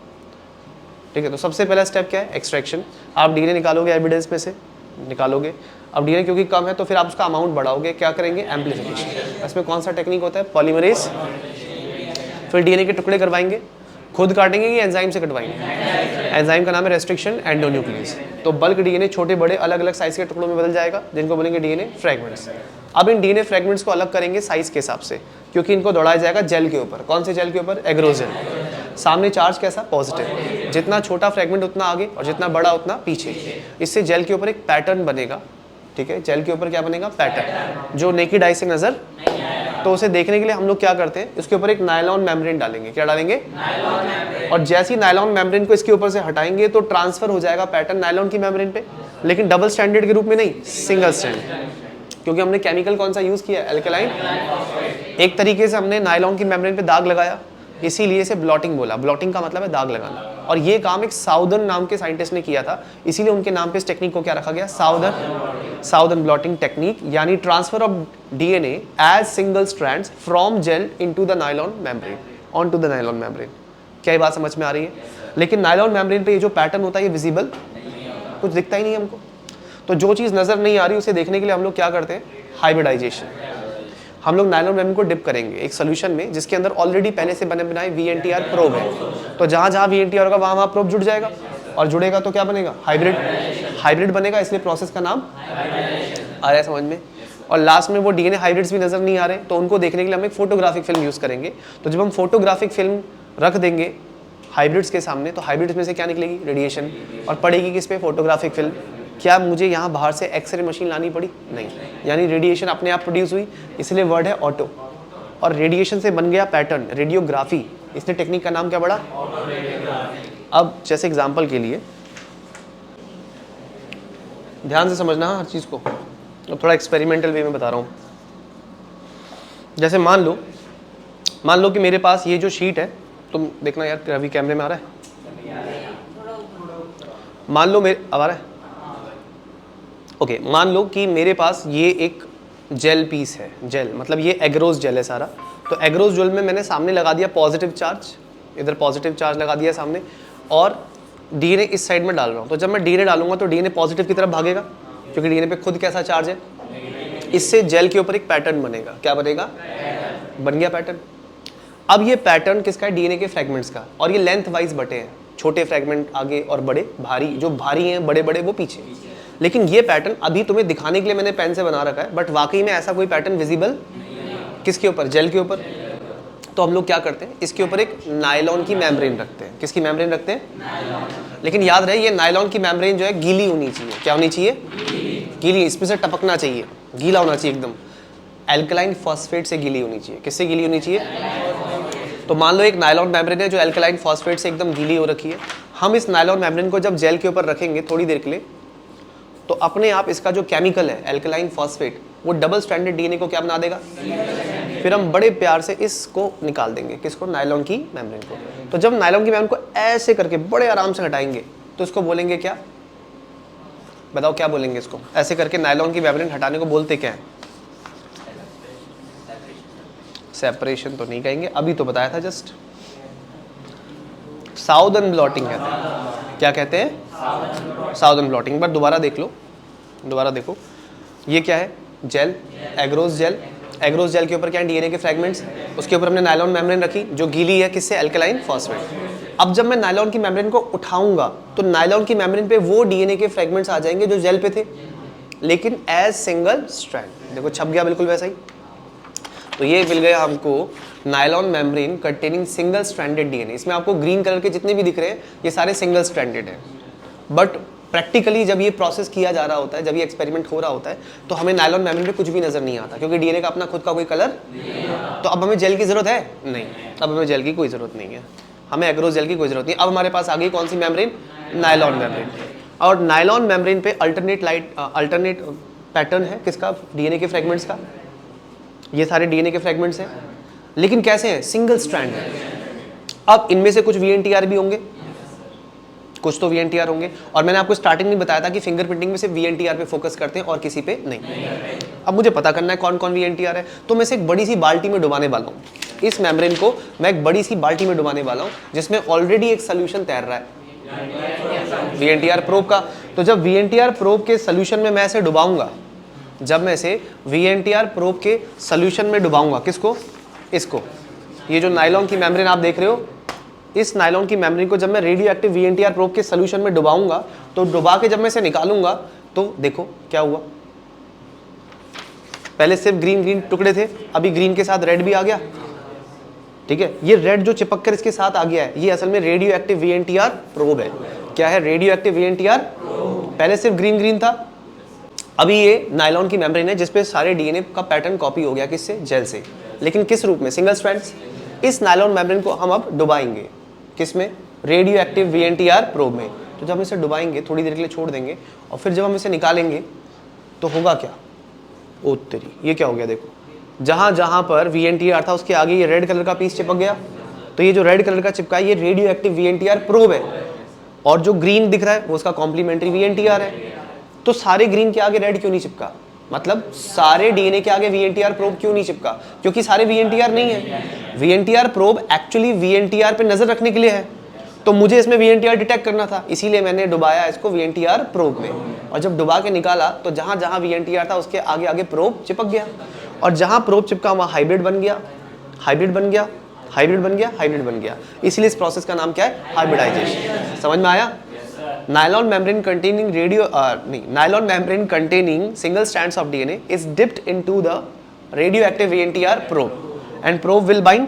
ठीक है, तो सबसे पहला स्टेप क्या है? एक्सट्रैक्शन। आप DNA निकालोगे एविडेंस में से, निकालोगे। अब DNA क्योंकि कम है तो फिर आप उसका अमाउंट बढ़ाओगे, क्या करेंगे? एम्पलीफिकेशन। इसमें कौन सा टेक्निक होता है? पॉलीमरेज। फिर DNA के टुकड़े करवाएंगे, खुद काटेंगे कि एंजाइम से कटवाएंगे? एंजाइम का नाम है रेस्ट्रिक्शन एंडोन्यूक्लियस। तो बल्क DNA छोटे बड़े अलग अलग साइज के टुकड़ों में बदल जाएगा, जिनको बोलेंगे DNA फ्रैगमेंट्स। अब इन DNA फ्रैगमेंट्स को अलग करेंगे साइज के हिसाब से, क्योंकि इनको दौड़ाया जाएगा जेल के ऊपर। कौन से जेल के ऊपर? एग्रोजेल। सामने चार्ज कैसा? पॉजिटिव। जितना छोटा फ्रैगमेंट उतना आगे और जितना बड़ा उतना पीछे। इससे जेल के ऊपर एक पैटर्न बनेगा। ठीक है, जेल के ऊपर क्या बनेगा? पैटर्न, जो नेकेड आई से नजर। तो उसे देखने के लिए हम लोग क्या करते हैं? इसके ऊपर एक नायलॉन मेम्ब्रेन डालेंगे। क्या डालेंगे? Nylon membrane. और जैसे ही नायलॉन मेम्ब्रेन को इसके ऊपर से हटाएंगे तो ट्रांसफर हो जाएगा पैटर्न नायलॉन की मेम्ब्रेन पे, लेकिन डबल स्टैंडर्ड के रूप में नहीं, सिंगल स्टैंडर्ड। क्योंकि हमने केमिकल कौन सा यूज किया? एल्कलाइन। एक तरीके से हमने नायलॉन की मेम्ब्रेन पे दाग लगाया, इसीलिए इसे ब्लॉटिंग बोला। ब्लॉटिंग का मतलब है दाग लगाना, और ये काम एक साउदर्न नाम के साइंटिस्ट ने किया था, इसीलिए उनके नाम पे इस टेक्निक को क्या रखा गया? साउदर्न ब्लॉटिंग टेक्निक, यानी transfer of DNA as single strands from gel into the nylon membrane onto the nylon membrane. क्या ये बात समझ में आ रही है? लेकिन नायलॉन मेम्ब्रेन पे ये जो पैटर्न होता है ये विजिबल कुछ दिखता ही नहीं हमको। तो जो चीज़ नजर नहीं आ रही उसे देखने के लिए हम लोग क्या करते हैं? हाइब्रिडाइजेशन। हम लोग नायलॉन मेम्ब्रेन को डिप करेंगे एक सोल्यूशन में जिसके अंदर ऑलरेडी पहले से बने बनाए VNTR प्रोब है। तो जहाँ जहाँ VNTR होगा वहाँ वहाँ प्रोब जुड़ जाएगा, और जुड़ेगा तो क्या बनेगा? हाइब्रिड बनेगा। इसलिए प्रोसेस का नाम आ रहा है समझ में। और लास्ट में वो DNA हाइब्रिड्स भी नजर नहीं आ रहे, तो उनको देखने के लिए हम एक फोटोग्राफिक फिल्म यूज करेंगे। तो जब हम फोटोग्राफिक फिल्म रख देंगे हाइब्रिड्स के सामने, तो हाइब्रिड्स में से क्या निकलेगी? रेडिएशन। और पड़ेगी किस पे? Photographic film. क्या मुझे यहाँ बाहर से एक्सरे मशीन लानी पड़ी? नहीं, यानी रेडिएशन अपने आप प्रोड्यूस हुई, इसलिए वर्ड है ऑटो। और रेडिएशन से बन गया पैटर्न, रेडियोग्राफी। इसने टेक्निक का नाम क्या पड़ा? अब जैसे एग्जांपल के लिए ध्यान से समझना हर चीज़ को, अब थोड़ा एक्सपेरिमेंटल वे में बता रहा हूँ। जैसे मान लो कि मेरे पास ये जो शीट है, तुम देखना यार अभी कैमरे में आ रहा है? मान लो मेरे अब आ रहा है? ओके, मान लो कि मेरे पास ये एक जेल पीस है। जेल मतलब ये एग्रोज जेल है सारा। तो एग्रोज जेल में मैंने सामने लगा दिया पॉजिटिव चार्ज, इधर पॉजिटिव चार्ज लगा दिया सामने, और DNA इस साइड में डाल रहा हूँ। तो जब मैं DNA डालूंगा तो DNA पॉजिटिव की तरफ भागेगा, क्योंकि DNA पे खुद कैसा चार्ज है? इससे जेल के ऊपर एक पैटर्न बनेगा। क्या बनेगा? बन गया पैटर्न। अब ये पैटर्न किसका है? DNA के फ्रैगमेंट्स का, और ये लेंथ वाइज बटे हैं, छोटे फ्रैगमेंट आगे और बड़े भारी, जो भारी हैं बड़े बड़े वो पीछे। लेकिन ये पैटर्न अभी तुम्हें दिखाने के लिए मैंने पेन से बना रखा है, बट वाकई में ऐसा कोई पैटर्न विजिबल किसके ऊपर? जेल के ऊपर। तो हम लोग क्या करते हैं? इसके ऊपर एक नायलॉन की मेम्ब्रेन रखते हैं। किसकी मेम्ब्रेन रखते हैं? लेकिन याद रहे ये नायलॉन की मेम्ब्रेन जो है गीली होनी चाहिए। क्या होनी चाहिए? गीली। इसमें से टपकना चाहिए, गीला होना चाहिए एकदम। एल्कलाइन फॉस्फेट से गीली होनी चाहिए। किससे गीली होनी चाहिए? तो मान लो एक नायलॉन मेम्ब्रेन है जो एल्कलाइन फॉस्फेट से एकदम गीली हो रखी है। हम इस नायलॉन मेम्ब्रेन को जब जेल के ऊपर रखेंगे थोड़ी देर के लिए, तो अपने आप इसका जो केमिकल है एल्कलाइन फॉस्फेट, वो डबल स्ट्रैंडेड DNA को क्या बना देगा? फिर हम बड़े प्यार से इसको निकाल देंगे। किसको? नायलॉन की मेम्ब्रेन को। तो जब नायलॉन की मेम्ब्रेन को ऐसे करके बड़े आराम से हटाएंगे तो इसको बोलेंगे क्या? बताओ क्या बोलेंगे इसको? ऐसे करके नायलॉन की मेम्ब्रेन हटाने को बोलते क्या है? सेपरेशन तो नहीं कहेंगे, अभी तो बताया था जस्ट। साउदर्न ब्लॉटिंग कहते हैं। क्या कहते हैं? Southern blotting. एक बार दोबारा देख लो, दोबारा देखो, ये क्या है, gel, agarose gel. Agarose gel के ऊपर क्या है, डीएनए के फ्रैगमेंट्स, उसके ऊपर हमने नायलॉन मेम्ब्रेन रखी जो गीली है, किससे, अल्कलाइन फॉस्फेट। अब जब मैं नायलॉन की मेम्ब्रेन को उठाऊंगा तो नायलॉन की मेम्ब्रेन पे वो डीएनए के फ्रैगमेंट्स आ जाएंगे जो जेल पे थे, लेकिन एज सिंगल स्ट्रैंड। देखो छप गया बिल्कुल वैसा ही। तो ये मिल गया हमको nylon membrane containing single stranded DNA. इसमें आपको ग्रीन कलर के जितने भी दिख रहे हैं ये सारे सिंगल स्ट्रैंडेड हैं। बट प्रैक्टिकली जब ये प्रोसेस किया जा रहा होता है, जब ये एक्सपेरिमेंट हो रहा होता है, तो हमें नायलॉन मेम्ब्रेन पे कुछ भी नजर नहीं आता, क्योंकि डीएनए का अपना खुद का कोई कलर। तो अब हमें जेल की जरूरत है नहीं, अब हमें जेल की कोई जरूरत नहीं है, हमें एग्रोस जेल की कोई जरूरत नहीं। अब हमारे पास आ गई कौन सी मेम्ब्रेन, नायलॉन मेम्ब्रेन। और नायलॉन मेम्ब्रेन पे अल्टरनेट पैटर्न है किसका, डीएनए के फ्रैगमेंट्स का। ये सारे डीएनए के फ्रैगमेंट्स हैं, लेकिन कैसे हैं, सिंगल स्ट्रैंड है। अब इनमें से कुछ वीएनटीआर भी होंगे, कुछ तो वीएनटीआर होंगे। और मैंने आपको स्टार्टिंग में बताया था कि फिंगरप्रिंटिंग में से वीएनटीआर पे फोकस करते हैं और किसी पे नहीं। अब मुझे पता करना है कौन कौन वीएनटीआर है, तो मैं इसे एक बड़ी सी बाल्टी में डुबाने वाला हूँ। इस मेम्ब्रेन को मैं एक बड़ी सी बाल्टी में डुबाने वाला हूँ जिसमें ऑलरेडी एक सोल्यूशन तैर रहा है वीएनटीआर प्रोब का। तो जब वीएनटीआर प्रोब के सोल्यूशन में मैं इसे डुबाऊंगा, जब मैं इसे वीएनटीआर प्रोब के सोल्यूशन में डुबाऊंगा, किसको, इसको, ये जो नायलॉन की मेम्ब्रेन आप देख रहे हो, इस नायलॉन की मेम्ब्रेन को जब मैं रेडियो एक्टिव वीएनटीआर प्रोब के सोल्यूशन में डुबाऊंगा, तो डुबा के जब मैं इसे निकालूंगा तो देखो क्या हुआ। पहले सिर्फ ग्रीन ग्रीन टुकड़े थे, अभी ग्रीन के साथ रेड भी आ गया। ठीक है, ये रेड जो चिपक कर इसके साथ आ गया है, ये असल में रेडियो एक्टिव वीएनटीआर प्रोब है। क्या है, रेडियो एक्टिव वीएनटीआर। पहले सिर्फ ग्रीन ग्रीन था, अभी ये नायलॉन की मेम्ब्रेन है जिसपे सारे डीएनए का पैटर्न कॉपी हो गया, किससे, जेल से, लेकिन किस रूप में, सिंगल स्ट्रैंड्स। इस नायलॉन मेम्ब्रेन को हम अब डुबाएंगे, किसमें, रेडियो एक्टिव वीएनटीआर प्रोब में। तो जब हम इसे डुबाएंगे, थोड़ी देर के लिए छोड़ देंगे, और फिर जब हम इसे निकालेंगे तो होगा क्या, ओ तेरी, ये क्या हो गया, देखो जहां जहां पर वीएनटीआर था उसके आगे ये रेड कलर का पीस चिपक गया। तो ये जो रेड कलर का चिपका है ये रेडियो एक्टिव वीएनटीआर प्रोब है, और जो ग्रीन दिख रहा है वो उसका कॉम्प्लीमेंट्री वीएनटीआर है। तो सारे ग्रीन के आगे रेड क्यों नहीं चिपका, मतलब सारे डीएनए के आगे वीएनटीआर प्रोब क्यों नहीं चिपका, क्योंकि सारे वीएनटीआर नहीं है। वीएनटीआर प्रोब एक्चुअली वीएनटीआर पे नजर रखने के लिए है, तो मुझे इसमें वीएनटीआर डिटेक्ट करना था, इसीलिए मैंने डुबाया इसको वीएनटीआर प्रोब में। और जब डुबा के निकाला तो जहां जहां वीएनटीआर था उसके आगे आगे प्रोब चिपक गया, और जहां प्रोब चिपका वहां हाइब्रिड बन गया, हाइब्रिड बन गया, हाइब्रिड बन गया, हाइब्रिड बन गया। इसलिए इस प्रोसेस का नाम क्या है, हाइब्रिडाइजेशन। समझ में आया। Nylon membrane containing nylon membrane containing single strands of DNA is dipped into the radioactive VNTR probe and probe will bind,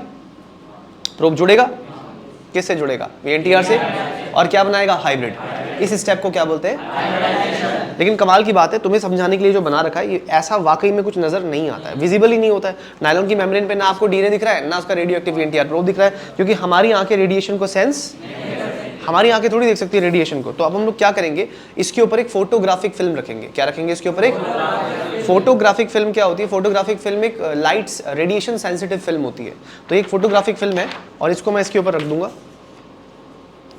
probe जुड़ेगा, किससे जुड़ेगा, VNTR से, और क्या बनाएगा, हाइब्रिड। इस स्टेप को क्या बोलते हैं। लेकिन कमाल की बात है, तुम्हें समझाने के लिए जो बना रखा है ये ऐसा वाकई में कुछ नजर नहीं आता है, विजिबल ही नहीं होता है। नायलॉन की मेम्ब्रेन पे ना आपको डीएनए दिख रहा है, ना उसका रेडियो एक्टिव VNTR प्रोब दिख रहा है, क्योंकि हमारी आंखें रेडिएशन को सेंस, हमारी आंखें थोड़ी देख सकती है रेडिएशन को। तो अब हम लोग क्या करेंगे, इसके ऊपर एक फोटोग्राफिक फिल्म रखेंगे। क्या रखेंगे इसके ऊपर, एक फोटोग्राफिक फिल्म। क्या होती है फोटोग्राफिक फिल्म, एक लाइट्स रेडिएशन सेंसिटिव फिल्म होती है। तो एक फोटोग्राफिक फिल्म है और इसको मैं इसके ऊपर रख दूंगा,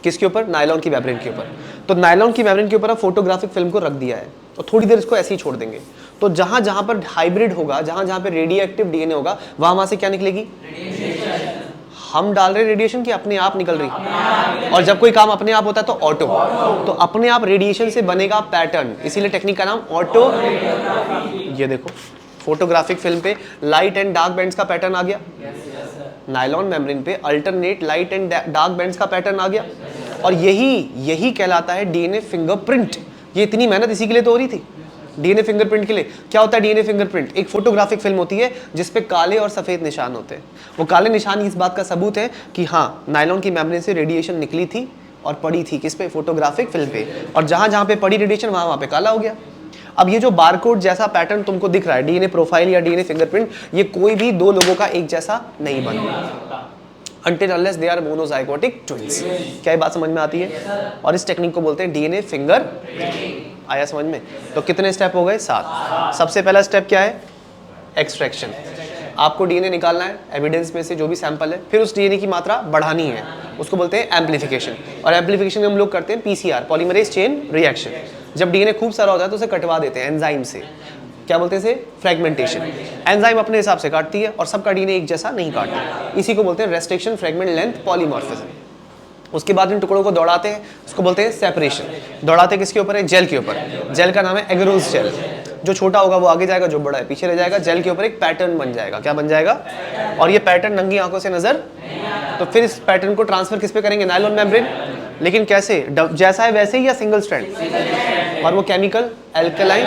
किसके ऊपर, नायलॉन की मेम्ब्रेन के ऊपर। तो नायलॉन की मेम्ब्रेन के ऊपर अब फोटोग्राफिक फिल्म को रख दिया है और थोड़ी देर इसको ऐसे ही छोड़ देंगे। तो जहां जहां पर हाइब्रिड होगा, जहां जहां पर रेडियो एक्टिव डीएनए होगा, वहां से क्या निकलेगी, हम डाल रहे रेडिएशन की अपने आप निकल रही। और जब कोई काम अपने आप होता है तो ऑटो, तो अपने आप रेडिएशन से बनेगा पैटर्न, इसीलिए टेक्निक का नाम ऑटो। ये देखो फोटोग्राफिक फिल्म पे लाइट एंड डार्क बैंड्स का पैटर्न आ गया, नायलॉन मेम्ब्रेन पे alternate light and dark bands का पैटर्न आ गया, और यही कहलाता है डीएनए फिंगरप्रिंट। ये इतनी मेहनत इसी के लिए तो हो रही थी, डीएनए फिंगरप्रिंट के लिए। क्या होता है डीएनए फिंगरप्रिंट, एक फोटोग्राफिक फिल्म होती है जिस पे काले और सफेद निशान होते हैं। वो काले निशान इस बात का सबूत है कि हाँ, नायलॉन की मेम्ब्रेन से रेडिएशन निकली थी और पड़ी थी किस पे, फोटोग्राफिक फिल्म पे, और जहां जहां पे पड़ी रेडिएशन वहां पे काला हो गया। अब ये जो बारकोड जैसा पैटर्न तुमको दिख रहा है, डीएनए प्रोफाइल या डीएनए फिंगरप्रिंट, ये कोई भी दो लोगों का एक जैसा नहीं बना, until unless they are monozygotic twins। क्या ये बात समझ में आती है। और इस टेक्निक को बोलते हैं डीएनए फिंगर। आया समझ में। तो कितने स्टेप हो गए, 7। सबसे पहला स्टेप क्या है, एक्सट्रैक्शन। आपको डीएनए निकालना है एविडेंस में से जो भी सैंपल है, फिर उस डीएनए की मात्रा बढ़ानी है, उसको बोलते हैं एम्प्लीफिकेशन। और एम्प्लीफिकेशन हम लोग करते हैं पीसीआर, पॉलीमरेज चेन रिएक्शन। जब डीएनए खूब सारा होता है तो उसे कटवा देते हैं एंजाइम से, क्या बोलते हैं इसे, फ्रेगमेंटेशन। एंजाइम अपने हिसाब से काटती है और सबका डीएनए एक जैसा नहीं काटता, इसी को बोलते हैं रेस्ट्रिक्शन फ्रेगमेंट लेंथ पॉलीमॉर्फिज्म। उसके बाद इन टुकड़ों को दौड़ाते हैं, उसको बोलते हैं सेपरेशन। दौड़ाते किसके ऊपर है? जेल के ऊपर। जेल का नाम है एगरोस जेल। जो छोटा होगा वो आगे जाएगा, जो बड़ा है पीछे रह जाएगा। जेल के ऊपर एक पैटर्न बन जाएगा। क्या बन जाएगा? और ये पैटर्न नंगी आंखों से नजर, तो फिर इस पैटर्न को ट्रांसफर किस पे करेंगे? Nylon membrane. लेकिन कैसे? जैसा है वैसे ही या सिंगल स्ट्रैंड? और वो केमिकल एल्कलाइन,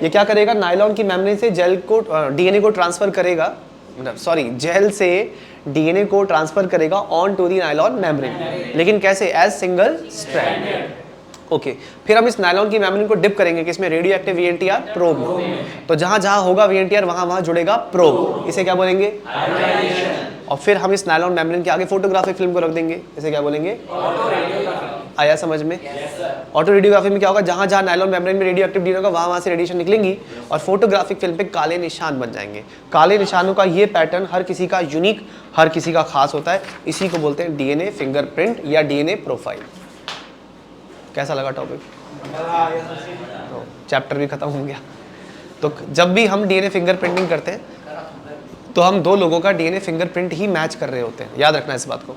ये क्या करेगा? नायलॉन की मेम्ब्रेन से जेल को डीएनए को ट्रांसफर करेगा, सॉरी जेल से डीएनए को ट्रांसफर करेगा on to the nylon membrane. लेकिन कैसे? As single strand. ओके, फिर हम इस नायलॉन की मेम्ब्रेन को डिप करेंगे किसमें? रेडियो एक्टिव वीएनटीआर प्रोब में। तो जहां जहां होगा वीएनटीआर वहां वहां जुड़ेगा प्रोब। इसे क्या बोलेंगे? और फिर हम इस नायलॉन मेम्ब्रेन के आगे फोटोग्राफिक फिल्म को रख देंगे। इसे क्या बोलेंगे? आया समझ में? ऑटो रेडियोग्राफी में क्या होगा? जहां जहां नायलॉन मेम्ब्रेन में रेडियो एक्टिव डीएनए होगा वहां वहां से रेडिएशन निकलेंगी और फोटोग्राफिक फिल्म पे काले निशान बन जाएंगे। काले निशानों का ये पैटर्न हर किसी का यूनिक, हर किसी का खास होता है। इसी को बोलते हैं डीएनए फिंगरप्रिंट या डीएनए प्रोफाइल। कैसा लगा टॉपिक? तो चैप्टर भी खत्म हो गया। तो जब भी हम डीएनए फिंगरप्रिंटिंग करते हैं तो हम दो लोगों का डीएनए फिंगरप्रिंट ही मैच कर रहे होते हैं। याद रखना इस बात को।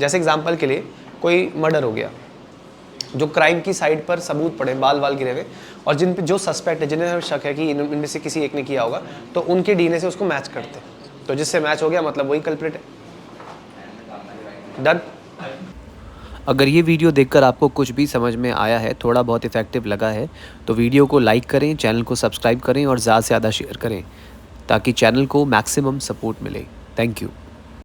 जैसे एग्जांपल के लिए कोई मर्डर हो गया, जो क्राइम की साइड पर सबूत पड़े, बाल बाल गिरे हुए, और जिन पे जो सस्पेक्ट है, जिन्हें शक है कि इनमें से किसी एक ने किया होगा, तो उनके डीएनए से उसको मैच करते हैं। तो जिससे मैच हो गया मतलब वही कल्प्रिट है। डन। अगर ये वीडियो देखकर आपको कुछ भी समझ में आया है, थोड़ा बहुत इफेक्टिव लगा है, तो वीडियो को लाइक करें, चैनल को सब्सक्राइब करें और ज़्यादा से ज़्यादा शेयर करें ताकि चैनल को मैक्सिमम सपोर्ट मिले। Thank you.